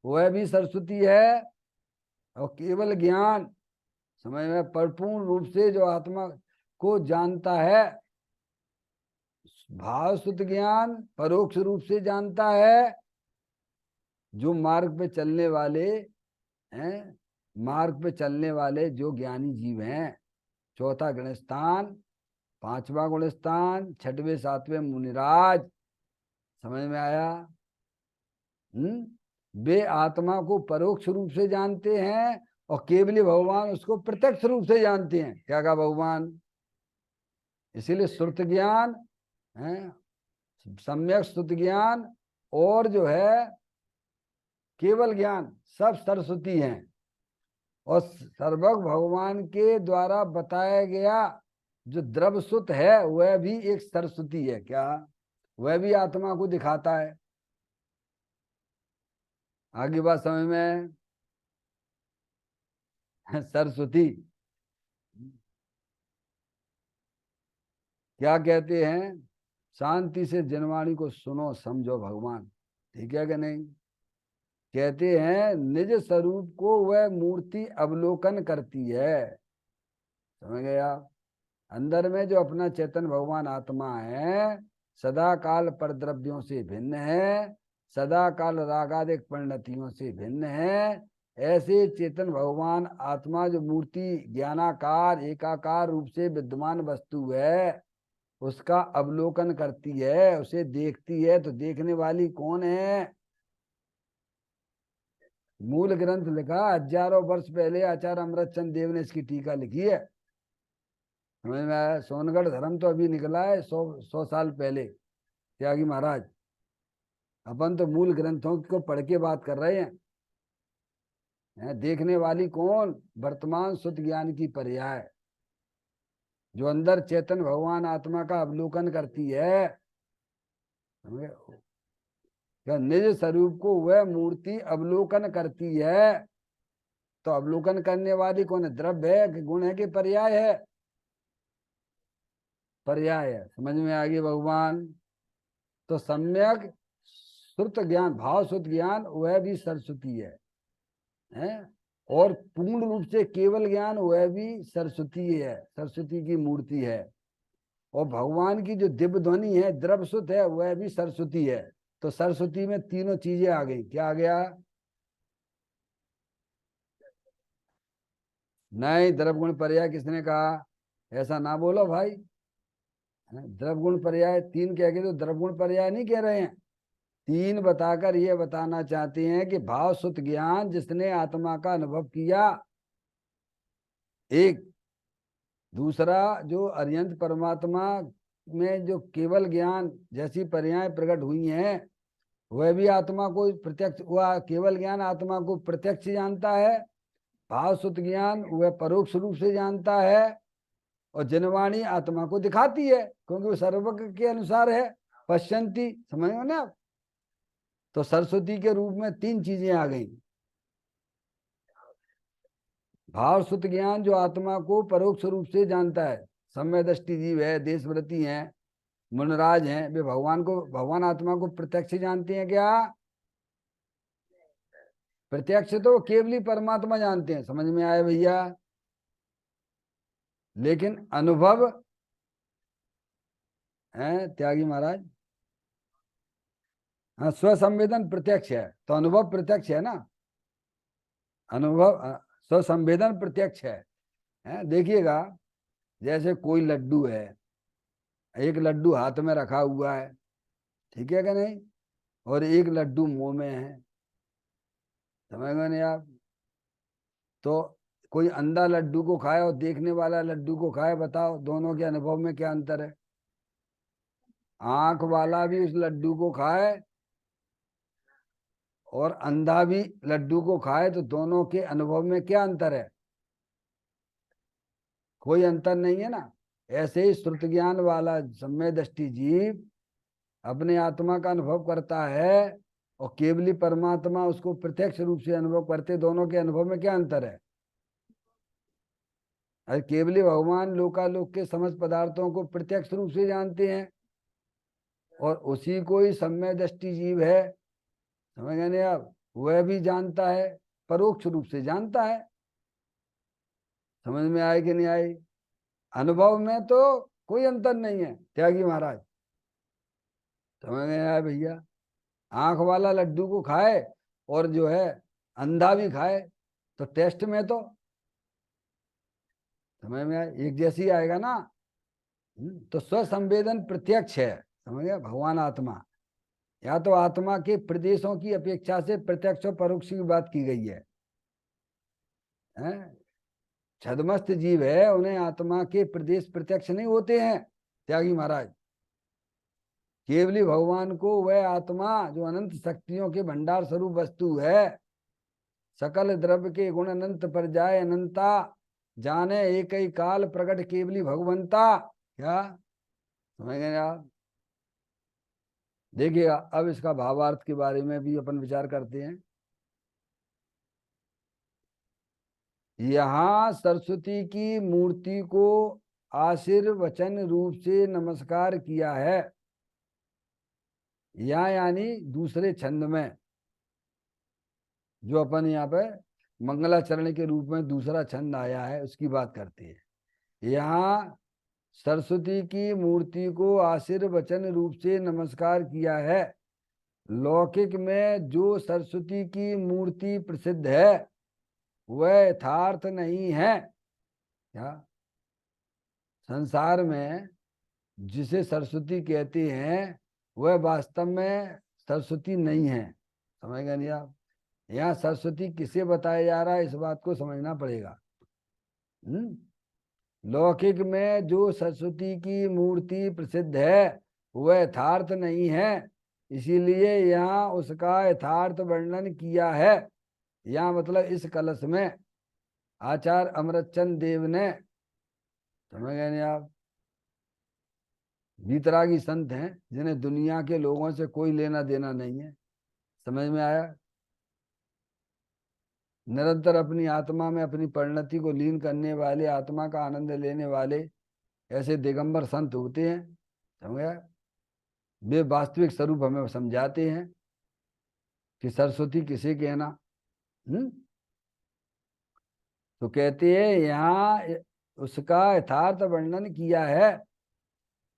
वह भी सरस्वती है। और केवल ज्ञान, समझ में, परिपूर्ण रूप से जो आत्मा को जानता है, भाव शुद्ध ज्ञान परोक्ष रूप से जानता है। जो मार्ग पे चलने वाले हैं, मार्ग पे चलने वाले जो ज्ञानी जीव हैं, चौथा गुणस्थान, पांचवा गुणस्थान, छठवें सातवें मुनिराज, समझ में आया। वे आत्मा को परोक्ष रूप से जानते हैं, और केवली भगवान उसको प्रत्यक्ष रूप से जानते हैं। क्या कहा, भगवान। इसीलिए श्रुत ज्ञान है, सम्यक श्रुत ज्ञान और जो है केवल ज्ञान, सब सरस्वती हैं। और सर्वज्ञ भगवान के द्वारा बताया गया जो द्रव्य सुत है, वह भी एक सरस्वती है। क्या, वह भी आत्मा को दिखाता है। आगे बात समझ में। सरस्वती क्या कहते हैं, शांति से जनवाणी को सुनो, समझो भगवान, ठीक है कि नहीं। कहते हैं निज स्वरूप को वह मूर्ति अवलोकन करती है। समझ गए आप। अंदर में जो अपना चेतन भगवान आत्मा है, सदा काल पर द्रव्यों से भिन्न है, सदा काल रागादिक परिणतियों से भिन्न है। ऐसे चेतन भगवान आत्मा जो मूर्ति ज्ञानाकार एकाकार रूप से विद्यमान वस्तु है, उसका अवलोकन करती है, उसे देखती है, तो देखने वाली कौन है? मूल ग्रंथ लिखा हजारों वर्ष पहले आचार्य अमृतचंद देव ने इसकी टीका लिखी है। समझ में आया? सोनगढ़ धर्म तो अभी निकला है 100 साल पहले, त्यागी महाराज। अपन तो मूल ग्रंथों को पढ़ के बात कर रहे हैं। देखने वाली कौन? वर्तमान शुद्ध ज्ञान की पर्याय, जो अंदर चेतन भगवान आत्मा का अवलोकन करती है। क्या निज स्वरूप को वह मूर्ति अवलोकन करती है? तो अवलोकन करने वाली कौन है? द्रव्य है कि गुण है कि पर्याय है? पर्याय है। समझ में आ गई भगवान? तो सम्यक श्रुत ज्ञान, भाव शुद्ध ज्ञान, वह भी सरस्वती है? और पूर्ण रूप से केवल ज्ञान, वह भी सरस्वती है, सरस्वती की मूर्ति है। और भगवान की जो दिव्य ध्वनि है, द्रव्य शुद्ध है, वह भी सरस्वती है। तो सरस्वती में तीनों चीजें आ गई। क्या आ गया? नहीं, द्रव्य गुण पर्याय किसने कहा? ऐसा ना बोलो भाई। द्रव्य गुण पर्याय तीन कह के तो द्रव्य गुण पर्याय नहीं कह रहे हैं। तीन बताकर ये बताना चाहते हैं कि भाव शुद्ध ज्ञान जिसने आत्मा का अनुभव किया, एक। दूसरा, जो अरिहंत परमात्मा में जो केवल ज्ञान जैसी पर्याय प्रकट हुई हैं, वह भी आत्मा को प्रत्यक्ष, वह केवल ज्ञान आत्मा को प्रत्यक्ष जानता है। भाव शुद्ध ज्ञान वह परोक्ष रूप से जानता है। और जनवाणी आत्मा को दिखाती है, क्योंकि वो सर्वज्ञ के अनुसार है। पश्यंती, समझ में ना? तो सरस्वती के रूप में तीन चीजें आ गई। भाव शुद्ध ज्ञान जो आत्मा को परोक्ष रूप से जानता है। सम्य दृष्टि जीव है, देशव्रती हैं, मुनराज हैं, वे भगवान को, भगवान आत्मा को प्रत्यक्ष जानते हैं क्या? प्रत्यक्ष तो केवली परमात्मा जानते हैं। समझ में आया भैया? लेकिन अनुभव है त्यागी महाराज। हाँ, स्वसंवेदन प्रत्यक्ष है, तो अनुभव प्रत्यक्ष है ना। अनुभव स्वसंवेदन प्रत्यक्ष है? देखिएगा, जैसे कोई लड्डू है, एक लड्डू हाथ में रखा हुआ है, ठीक है कि नहीं? और एक लड्डू मुंह में है, समझ गए नहीं आप? तो कोई अंधा लड्डू को खाए और देखने वाला लड्डू को खाए, बताओ दोनों के अनुभव में क्या अंतर है? आंख वाला भी उस लड्डू को खाए और अंधा भी लड्डू को खाए, तो दोनों के अनुभव में क्या अंतर है? कोई अंतर नहीं है ना। ऐसे ही श्रुत ज्ञान वाला सम्य दृष्टि जीव अपने आत्मा का अनुभव करता है, और केवली परमात्मा उसको प्रत्यक्ष रूप से अनुभव करते। दोनों के अनुभव में क्या अंतर है? अरे केवली भगवान लोकालोक के समस्त पदार्थों को प्रत्यक्ष रूप से जानते हैं, और उसी को ही सम्य दृष्टि जीव है, समझ गए नहीं आप? वह भी जानता है, परोक्ष रूप से जानता है। समझ में आए कि नहीं आई? अनुभव में तो कोई अंतर नहीं है त्यागी महाराज। समझ में आया भैया? आंख वाला लड्डू को खाए और जो है अंधा भी खाए, तो टेस्ट में तो समझ में आए, एक जैसी आएगा ना। तो स्वसंवेदन प्रत्यक्ष है, समझ गया? भगवान आत्मा, या तो आत्मा के प्रदेशों की अपेक्षा से प्रत्यक्ष और परोक्ष की बात की गई है? छदमस्त जीव है, उन्हें आत्मा के प्रदेश प्रत्यक्ष नहीं होते हैं त्यागी महाराज। केवली भगवान को वह आत्मा जो अनंत शक्तियों के भंडार स्वरूप वस्तु है, सकल द्रव्य के गुण अनंत पर जाए अनंता, जाने एक ही काल प्रकट केवली भगवंता। क्या समझ गए आप? देखिएगा, अब इसका भावार्थ के बारे में भी अपन विचार करते हैं। यहाँ सरस्वती की मूर्ति को आशीर्वचन रूप से नमस्कार किया है। यहाँ यानी दूसरे छंद में, जो अपन यहाँ पे मंगलाचरण के रूप में दूसरा छंद आया है, उसकी बात करते हैं। यहाँ सरस्वती की मूर्ति को आशीर्वचन रूप से नमस्कार किया है। लौकिक में जो सरस्वती की मूर्ति प्रसिद्ध है, वह यथार्थ नहीं है। क्या संसार में जिसे सरस्वती कहती हैं वह वास्तव में सरस्वती नहीं है। समझ गए नहीं आप? यहाँ सरस्वती किसे बताया जा रहा है, इस बात को समझना पड़ेगा। लौकिक में जो सरस्वती की मूर्ति प्रसिद्ध है वह यथार्थ नहीं है, इसीलिए यहाँ उसका यथार्थ वर्णन किया है। यहाँ मतलब इस कलश में आचार्य अमृतचंद देव ने, समझ गए नहीं आप, वीतरागी संत हैं जिन्हें दुनिया के लोगों से कोई लेना देना नहीं है। समझ में आया? निरंतर अपनी आत्मा में अपनी परिणति को लीन करने वाले, आत्मा का आनंद लेने वाले ऐसे दिगंबर संत होते हैं। समझ गया? वे वास्तविक स्वरूप हमें समझाते हैं कि सरस्वती किसे कहना। तो कहते हैं यहाँ उसका यथार्थ वर्णन किया है।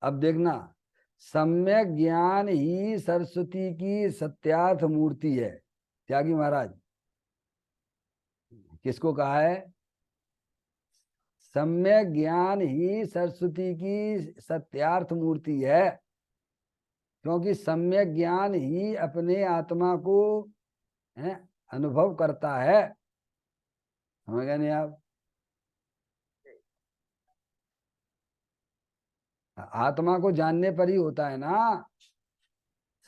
अब देखना, सम्यक ज्ञान ही सरस्वती की सत्यार्थ मूर्ति है। त्यागी महाराज किसको कहा है? सम्यक ज्ञान ही सरस्वती की सत्यार्थ मूर्ति है, क्योंकि सम्यक ज्ञान ही अपने आत्मा को अनुभव करता है। समझ गए नहीं आप? आत्मा को जानने पर ही होता है ना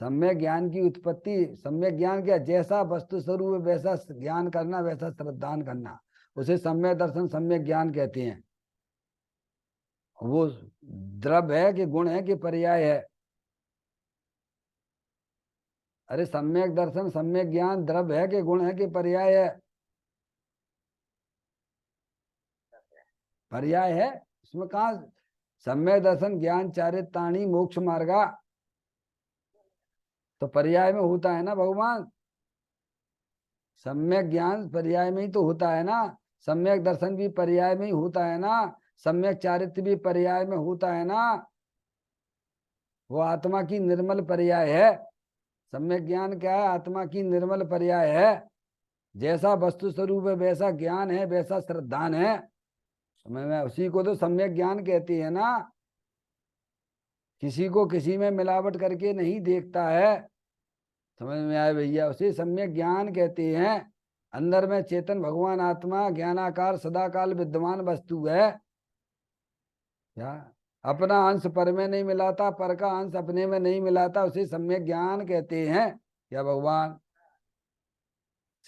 सम्यक ज्ञान की उत्पत्ति। सम्यक ज्ञान क्या? जैसा वस्तु स्वरूप है वैसा ज्ञान करना, वैसा श्रद्धान करना, उसे सम्यक दर्शन सम्यक ज्ञान कहते हैं। वो द्रव्य है कि गुण है कि पर्याय है? अरे सम्यक दर्शन सम्यक ज्ञान द्रव्य है कि गुण है कि पर्याय है? पर्याय है। इसमें कहा सम्यक दर्शन ज्ञान चारिताणी मोक्ष मार्गा, तो पर्याय में होता है ना भगवान। सम्यक ज्ञान पर्याय में ही तो होता है ना, सम्यक दर्शन भी पर्याय में ही होता है ना, सम्यक चारित्र भी पर्याय में होता है ना। वो आत्मा की निर्मल पर्याय है। सम्यक ज्ञान क्या है? आत्मा की निर्मल पर्याय है। जैसा वस्तु स्वरूप है वैसा ज्ञान है, वैसा श्रद्धान है। समझ में? उसी को तो सम्यक ज्ञान कहती है ना। किसी को किसी में मिलावट करके नहीं देखता है। समझ में आए भैया? उसे सम्यक ज्ञान कहते हैं। अंदर में चेतन भगवान आत्मा ज्ञानाकार सदाकाल विद्यमान वस्तु है। क्या? अपना अंश पर में नहीं मिलाता, पर का अंश अपने में नहीं मिलाता, उसे सम्यक ज्ञान कहते हैं। क्या भगवान?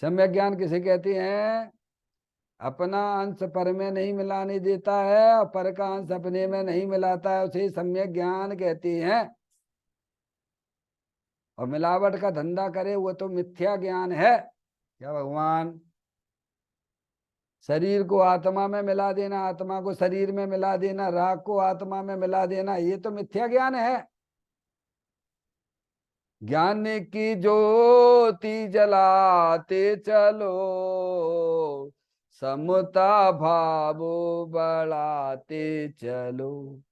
सम्यक ज्ञान किसे कहते हैं? अपना अंश पर में नहीं मिलाने देता है और पर का अंश अपने में नहीं मिलाता है, उसे सम्यक ज्ञान कहते हैं। और मिलावट का धंधा करे वो तो मिथ्या ज्ञान है। क्या भगवान? शरीर को आत्मा में मिला देना, आत्मा को शरीर में मिला देना, राग को आत्मा में मिला देना, ये तो मिथ्या ज्ञान है। ज्ञान की ज्योति जलाते चलो, समता भाव बढ़ाते चलो,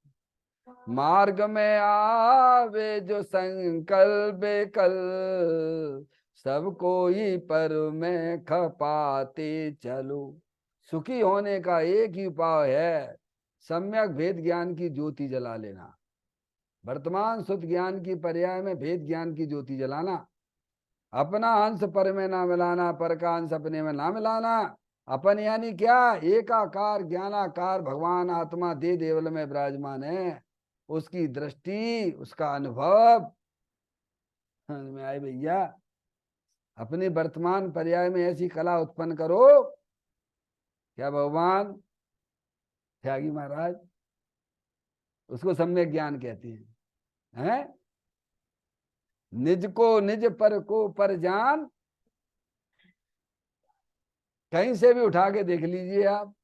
मार्ग में आवे जो संकल्प कल, सब कोई पर में खपाते चलो। सुखी होने का एक ही उपाय है, सम्यक भेद ज्ञान की ज्योति जला लेना। वर्तमान शुद्ध ज्ञान की पर्याय में भेद ज्ञान की ज्योति जलाना। अपना अंश पर में ना मिलाना, पर का अंश अपने में ना मिलाना। अपन यानी क्या? एकाकार ज्ञानाकार भगवान आत्मा दे देवल में विराजमान है, उसकी दृष्टि, उसका अनुभव। समझ में आए भैया? अपने वर्तमान पर्याय में ऐसी कला उत्पन्न करो। क्या भगवान? त्यागी महाराज उसको सम्यक ज्ञान कहते हैं। निज को निज पर को पर जान, कहीं से भी उठा के देख लीजिए आप।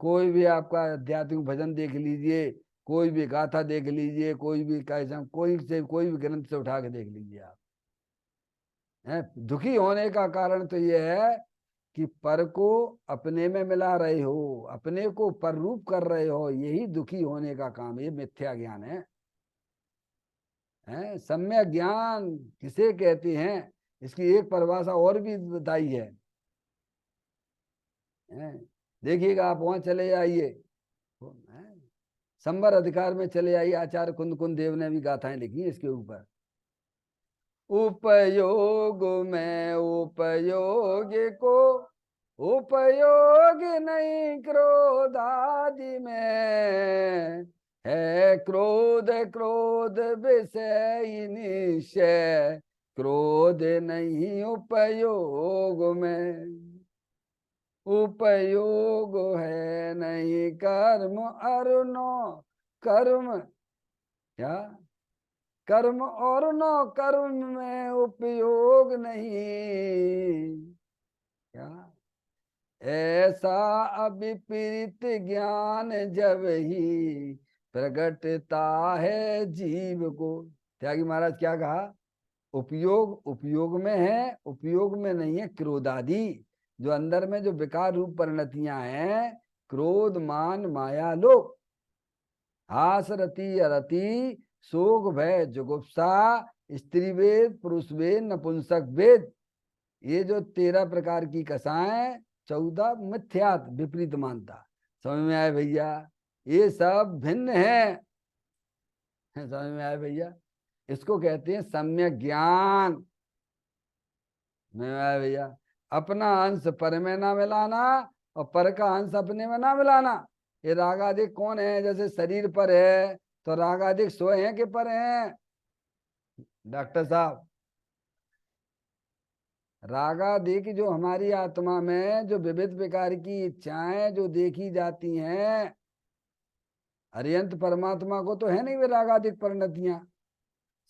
कोई भी आपका आध्यात्मिक भजन देख लीजिए, कोई भी गाथा देख लीजिए, कोई भी कैसा कोई भी ग्रंथ से उठा के देख लीजिए आप। दुखी होने का कारण तो यह है कि पर को अपने में मिला रहे हो, अपने को पर रूप कर रहे हो, यही दुखी होने का काम। ये मिथ्या ज्ञान है। सम्यक ज्ञान किसे कहते हैं? इसकी एक परिभाषा और भी बताई है। देखिएगा आप, वहां चले जाइए। संवर अधिकार में चले आइए, आचार्य कुंद कुंद देव ने भी गाथाएं लिखी इसके ऊपर। उपयोग में उपयोग को उपयोग नहीं क्रोध आदि में, है क्रोध क्रोध विषय निश्चय, क्रोध नहीं उपयोग में। उपयोग है नहीं कर्म अरुणो, कर्म क्या कर्म और नो कर्म में उपयोग नहीं, क्या ऐसा अविपरीत ज्ञान जब ही प्रगटता है जीव को। त्यागी महाराज क्या कहा? उपयोग उपयोग में है, उपयोग में नहीं है क्रोधादि। जो अंदर में जो विकार रूप परिणतियां हैं, क्रोध मान माया लोभ, हास रति अरति, शोक भय जुगुप्सा, स्त्री वेद पुरुष वेद नपुंसक वेद, ये जो 13 प्रकार की कसाएं, 14 मिथ्यात विपरीत मानता। समझ में आए भैया? ये सब भिन्न है। समझ में आए भैया? इसको कहते हैं सम्यक ज्ञान। समझ में आए भैया? अपना अंश पर में ना मिलाना और पर का अंश अपने में ना मिलाना। ये रागादिक कौन है? जैसे शरीर पर है तो रागादिक सोए हैं कि पर हैं? डॉक्टर साहब, रागादिक जो हमारी आत्मा में जो विविध प्रकार की इच्छाएं जो देखी जाती हैं, अरियंत परमात्मा को तो है नहीं वे रागादिक परिणतियां।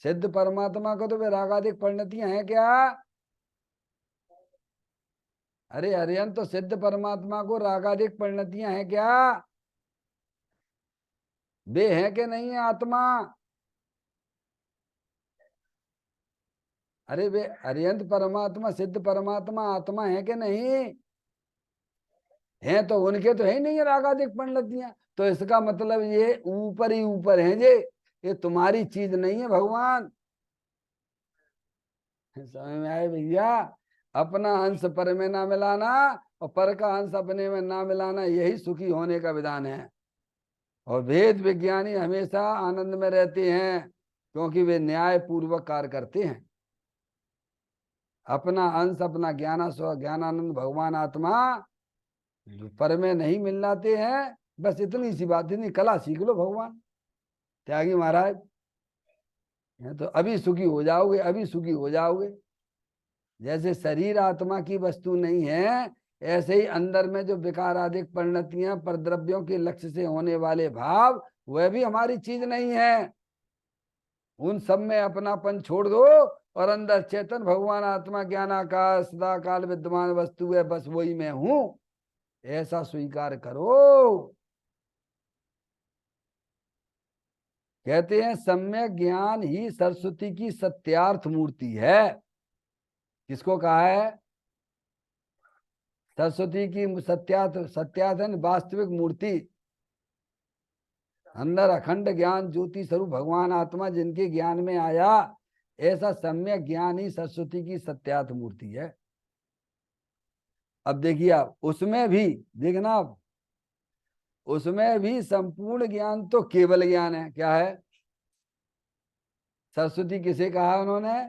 सिद्ध परमात्मा को तो वे रागादिक परिणतियां हैं क्या? अरे अरियंत तो सिद्ध परमात्मा को रागादिक परिणतियां हैं क्या? वे हैं कि नहीं है आत्मा? अरे वे अरियंत परमात्मा सिद्ध परमात्मा आत्मा है कि नहीं है? तो उनके तो है ही नहीं है रागादिक परिणतियां। तो इसका मतलब ये ऊपर ही ऊपर है ये तुम्हारी चीज नहीं है भगवान। समझ में आए भैया? अपना अंश पर में ना मिलाना और पर का अंश अपने में ना मिलाना, यही सुखी होने का विधान है। और वेद विज्ञानी हमेशा आनंद में रहते हैं क्योंकि वे न्याय पूर्वक कार्य करते हैं। अपना अंश अपना ज्ञाना स्व ज्ञानानंद भगवान आत्मा जो पर में नहीं मिलाते हैं। बस इतनी सी बात, इतनी कला सीख लो भगवान त्यागी महाराज, तो अभी सुखी हो जाओगे, अभी सुखी हो जाओगे। जैसे शरीर आत्मा की वस्तु नहीं है, ऐसे ही अंदर में जो विकारादिक परिणतियां परद्रव्यों के लक्ष्य से होने वाले भाव, वह भी हमारी चीज नहीं है। उन सब में अपनापन छोड़ दो और अंदर चेतन भगवान आत्मा ज्ञान आकाश सदा काल विद्यमान वस्तु है, बस वही मैं हूं, ऐसा स्वीकार करो। कहते हैं सम्यक ज्ञान ही सरस्वती की सत्यार्थ मूर्ति है। किसको कहा है? सरस्वती की सत्यार्थ, सत्यार्थ है वास्तविक मूर्ति। अंदर अखंड ज्ञान ज्योति स्वरूप भगवान आत्मा जिनके ज्ञान में आया, ऐसा सम्यक ज्ञान ही सरस्वती की सत्यार्थ मूर्ति है। अब देखिए आप उसमें भी देखना, आप उसमें भी संपूर्ण ज्ञान तो केवल ज्ञान है। क्या है? सरस्वती किसे कहा उन्होंने?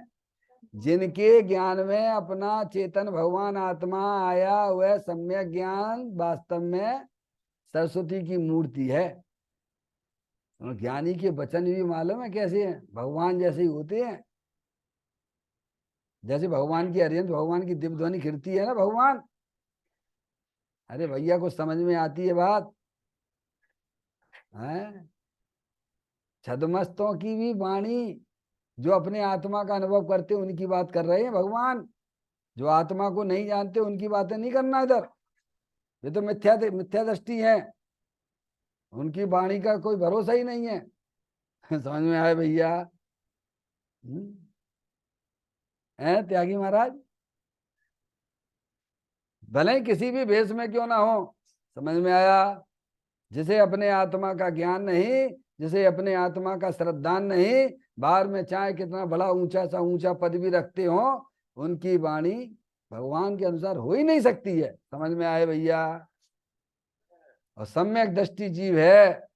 जिनके ज्ञान में अपना चेतन भगवान आत्मा आया, वह सम्यक ज्ञान वास्तव में सरस्वती की मूर्ति है। ज्ञानी के वचन भी मालूम है कैसे हैं? भगवान जैसे ही होते हैं। जैसे भगवान की अरिहंत भगवान की दिव्य ध्वनि खिड़ती है ना भगवान। अरे भैया को समझ में आती है बात है? छदमस्तों की भी वाणी जो अपने आत्मा का अनुभव करते उनकी बात कर रहे हैं भगवान। जो आत्मा को नहीं जानते उनकी बातें नहीं करना इधर। ये तो मिथ्या दृष्टि है, उनकी वाणी का कोई भरोसा ही नहीं है। समझ में आए भैया? है त्यागी महाराज? भले ही किसी भी भेष में क्यों ना हो। समझ में आया? जिसे अपने आत्मा का ज्ञान नहीं, जिसे अपने आत्मा का श्रद्धान नहीं, बाहर में चाहे कितना बड़ा ऊंचा सा ऊंचा पद भी रखते हो, उनकी वाणी भगवान के अनुसार हो ही नहीं सकती है। समझ में आए भैया? और सम्यक दृष्टि जीव है,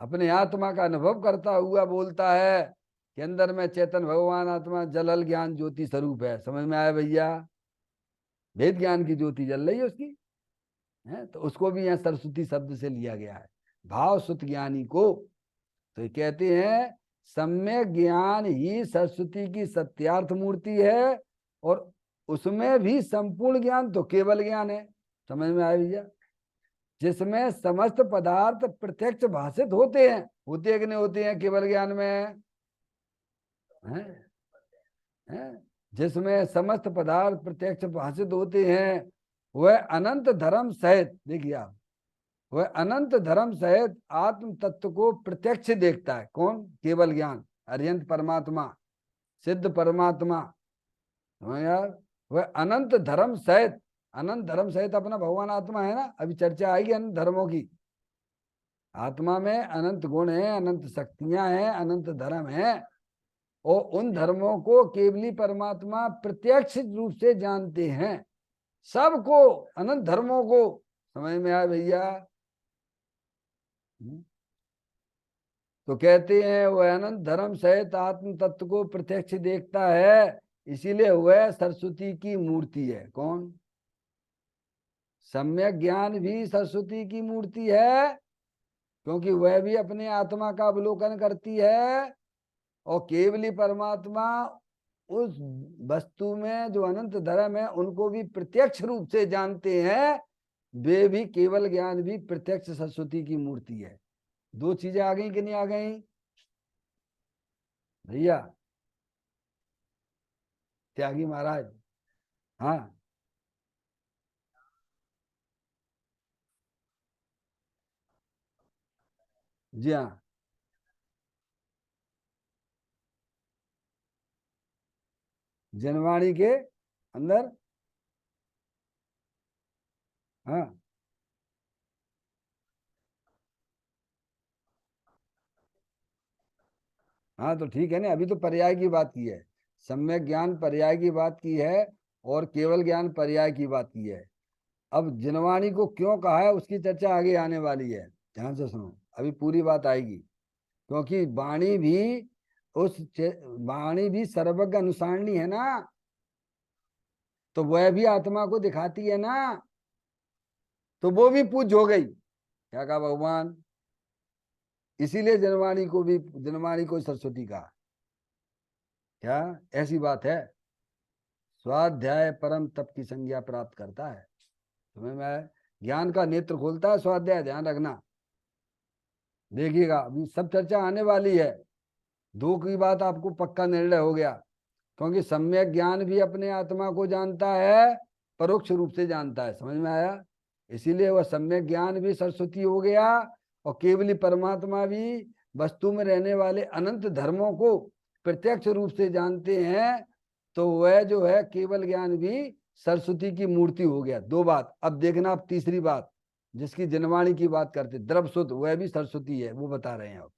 अपने आत्मा का अनुभव करता हुआ बोलता है कि अंदर में चेतन भगवान आत्मा जलल ज्ञान ज्योति स्वरूप है। समझ में आया भैया? वेद ज्ञान की ज्योति जल रही है उसकी, है तो उसको भी यहाँ सरस्वती शब्द से लिया गया है, भाव सुत ज्ञानी को। तो ये कहते हैं सम्यक ज्ञान ही सरस्वती की सत्यार्थ मूर्ति है, और उसमें भी संपूर्ण ज्ञान तो केवल ज्ञान है। समझ में आया भैया? जिसमें समस्त पदार्थ प्रत्यक्ष भाषित होते हैं, होते हैं कि नहीं होते हैं केवल ज्ञान में? हैं? हैं? जिसमें समस्त पदार्थ प्रत्यक्ष भाषित होते हैं, वह अनंत धर्म सहित, देखिए आप, वह अनंत धर्म सहित आत्म तत्व को प्रत्यक्ष देखता है। कौन? केवल ज्ञान, अर्यंत परमात्मा, सिद्ध परमात्मा। यार वह अनंत धर्म सहित, अनंत धर्म सहित अपना भगवान आत्मा है ना, अभी चर्चा आएगी अनंत धर्मों की। आत्मा में अनंत गुण है, अनंत शक्तियां हैं, अनंत धर्म है, और उन धर्मों को केवली परमात्मा प्रत्यक्ष रूप से जानते हैं, सबको, अनंत धर्मों को। समझ में आया भैया? तो कहते हैं वह अनंत धर्म सहित आत्म तत्व को प्रत्यक्ष देखता है, इसीलिए वह सरस्वती की मूर्ति है। कौन? सम्यक ज्ञान भी सरस्वती की मूर्ति है, क्योंकि वह भी अपने आत्मा का अवलोकन करती है, और केवली परमात्मा उस वस्तु में जो अनंत धर्म है उनको भी प्रत्यक्ष रूप से जानते हैं। वे भी केवल ज्ञान भी प्रत्यक्ष सरस्वती की मूर्ति है। दो चीजें आ गई कि नहीं आ गई भैया? त्यागी महाराज। हाँ जी हाँ। जनवाणी के अंदर। हाँ हाँ, तो ठीक है ना, अभी तो पर्याय की बात की है। सम्यक ज्ञान पर्याय की बात की है, और केवल ज्ञान पर्याय की बात की है। अब जिनवाणी को क्यों कहा है उसकी चर्चा आगे आने वाली है, ध्यान से सुनो, अभी पूरी बात आएगी। क्योंकि वाणी भी वाणी भी सर्वज्ञ अनुसारणी है ना, तो वह भी आत्मा को दिखाती है ना, तो वो भी पूज्य हो गई। क्या कहा भगवान? इसीलिए जनवाणी को भी, जनवाणी को सरस्वती कहा। क्या ऐसी बात है? स्वाध्याय परम तप की संज्ञा प्राप्त करता है। तुम्हें मैं ज्ञान का नेत्र खोलता है स्वाध्याय, ध्यान रखना। देखिएगा अभी सब चर्चा आने वाली है। दो की बात आपको पक्का निर्णय हो गया, क्योंकि सम्यक ज्ञान भी अपने आत्मा को जानता है, परोक्ष रूप से जानता है। समझ में आया? इसीलिए वह सम्यक ज्ञान भी सरस्वती हो गया, और केवली परमात्मा भी वस्तु में रहने वाले अनंत धर्मों को प्रत्यक्ष रूप से जानते हैं, तो वह जो है केवल ज्ञान भी सरस्वती की मूर्ति हो गया। दो बात। अब देखना आप तीसरी बात, जिसकी जनवाणी की बात करते, द्रवसुत, वह भी सरस्वती है, वो बता रहे हैं अब।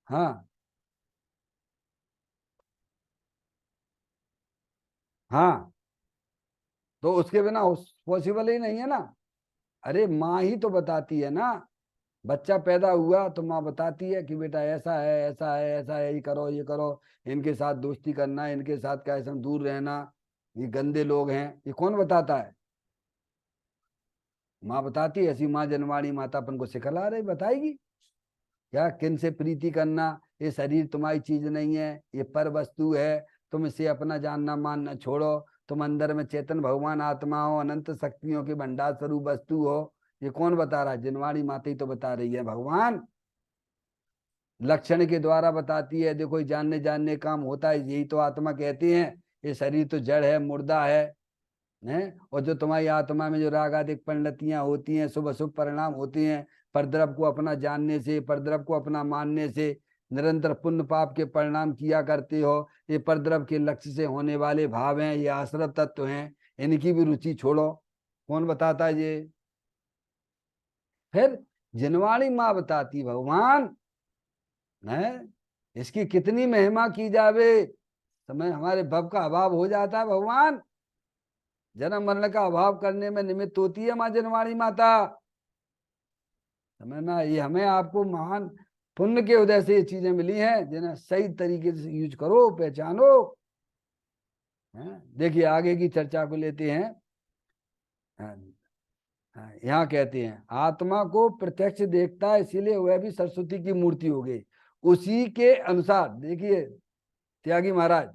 हाँ हाँ, तो उसके बिना पॉसिबल ही नहीं है ना। अरे माँ ही तो बताती है ना, बच्चा पैदा हुआ तो माँ बताती है कि बेटा ऐसा है, ऐसा है, ऐसा है, ये करो, ये करो, इनके साथ दोस्ती करना, इनके साथ कैसे दूर रहना, ये गंदे लोग हैं, ये कौन बताता है? माँ बताती है। ऐसी माँ जनवाणी माता अपन को सिखला रही, बताएगी क्या किन से प्रीति करना, ये शरीर तुम्हारी चीज नहीं है, ये पर वस्तु है, तुम इसे अपना जानना मानना छोड़ो, तुम अंदर में चेतन भगवान आत्मा हो, अनंत शक्तियों के भंडार स्वरूप वस्तु हो। ये कौन बता रहा है? जिनवाणी माता ही तो बता रही है। भगवान लक्षण के द्वारा बताती है, देखो ये जानने जानने काम होता है, यही तो आत्मा कहते हैं। ये शरीर तो जड़ है, मुर्दा है? और जो तुम्हारी आत्मा में जो राग आदि परिणतियां होती हैं, शुभ अशुभ परिणाम होती हैं, परद्रव को अपना जानने से, परद्रव को अपना मानने से निरंतर पुण्य पाप के परिणाम किया करते हो। ये परद्रव के लक्ष्य से होने वाले भाव हैं, ये आश्रत तत्व हैं, इनकी भी रुचि छोड़ो। कौन बताता है ये? फिर जिनवाणी माँ बताती भगवान है, इसकी कितनी महिमा की जावे। समय हमारे भव का अभाव हो जाता है, भगवान जन्म मरण का अभाव करने में निमित्त होती है माँ जनवाणी माता। समझ में? ये हमें आपको महान पुण्य के उदय से ये चीजें मिली हैं, जिन्हें सही तरीके से यूज करो, पहचानो। देखिए आगे की चर्चा को लेते हैं। हाँ, यहाँ कहते हैं आत्मा को प्रत्यक्ष देखता है, इसीलिए वह भी सरस्वती की मूर्ति हो गई। उसी के अनुसार, देखिए त्यागी महाराज,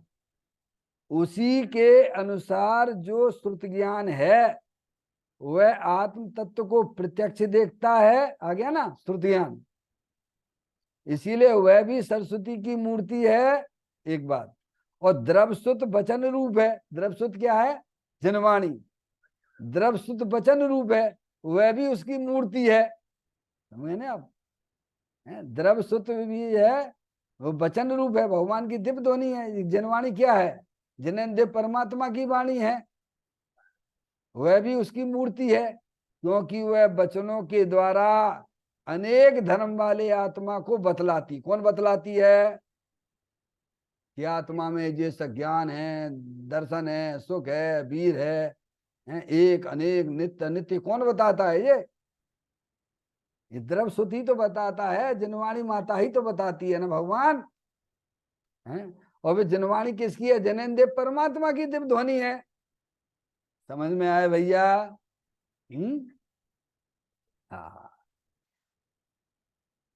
उसी के अनुसार जो श्रुत ज्ञान है वह आत्म तत्व को प्रत्यक्ष देखता है। आ गया ना श्रुत ज्ञान, इसीलिए वह भी सरस्वती की मूर्ति है। एक बात, और द्रवसुत वचन रूप है। द्रवसुत क्या है? जनवाणी। द्रवसुत वचन रूप है, वह भी उसकी मूर्ति है। समझे ना आप? द्रवसुत भी है, वो वचन रूप है, भगवान की दिव्य ध्वनि है। जनवाणी क्या है? जनेन्द्र परमात्मा की वाणी है, वह भी उसकी मूर्ति है, क्योंकि वह वचनों के द्वारा अनेक धर्म वाले आत्मा को बतलाती। कौन बतलाती है? कि आत्मा में जैसा ज्ञान है, दर्शन है, सुख है, वीर है, एक अनेक नित्य नित्य। कौन बताता है? ये द्रव सुत ही तो बताता है, जनवाणी माता ही तो बताती है ना भगवान है। और वे जनवाणी किसकी है? जनेन्द्र परमात्मा की दिव्य ध्वनि है। समझ में आए भैया? हाँ,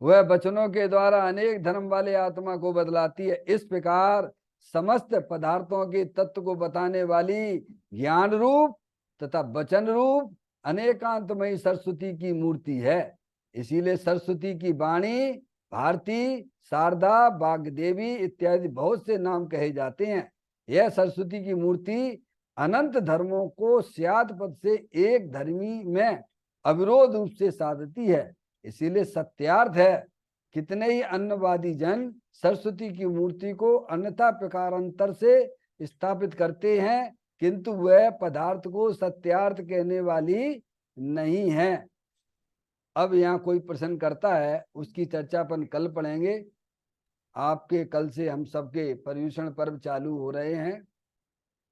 वह वचनों के द्वारा अनेक धर्म वाले आत्मा को बदलाती है। इस प्रकार समस्त पदार्थों के तत्व को बताने वाली ज्ञान रूप तथा वचन रूप अनेकांतमयी सरस्वती की मूर्ति है। इसीलिए सरस्वती की वाणी, भारती, शारदा, वाग्देवी इत्यादि बहुत से नाम कहे जाते हैं। यह सरस्वती की मूर्ति अनंत धर्मों को स्याद पद से एक धर्मी में अविरोध रूप से साधती है। इसीलिए सत्यार्थ है, कितने ही अन्नवादी जन सरस्वती की मूर्ति को अन्यथा प्रकारांतर से स्थापित करते हैं, किंतु वह पदार्थ को सत्यार्थ कहने वाली नहीं है। अब यहाँ कोई प्रश्न करता है, उसकी चर्चा अपन कल पढ़ेंगे। आपके कल से हम सबके पर्युषण पर्व चालू हो रहे हैं,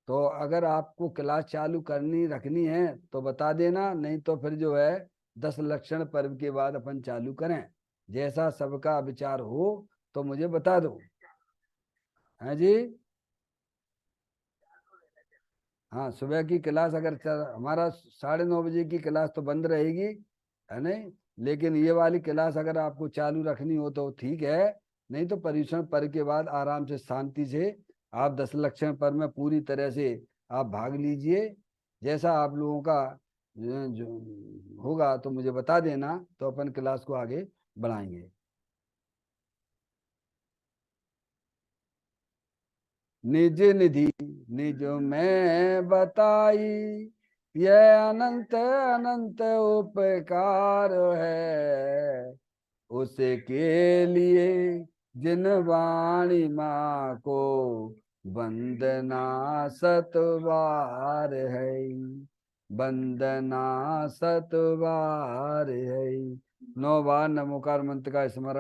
तो अगर आपको क्लास चालू करनी रखनी है तो बता देना, नहीं तो फिर जो है 10 लक्षण पर्व के बाद अपन चालू करें। जैसा सबका विचार हो तो मुझे बता दो। हाँ जी। हाँ, सुबह की क्लास अगर हमारा 9:30 बजे की क्लास तो बंद रहेगी, है नहीं, लेकिन ये वाली क्लास अगर आपको चालू रखनी हो तो ठीक है, नहीं तो पर्युषण पर्व के बाद आराम से शांति से आप 10 लक्षण पर्व में पूरी तरह से आप भाग लीजिए। जैसा आप लोगों का जो होगा तो मुझे बता देना, तो अपन क्लास को आगे बढ़ाएंगे। निज निधि निज में बताई, यह अनंत अनंत उपकार है। उसके लिए जिन वाणी माँ को वंदना सतबार है, वंदना सतबार है। 9 बार नमोकार मंत्र का स्मरण।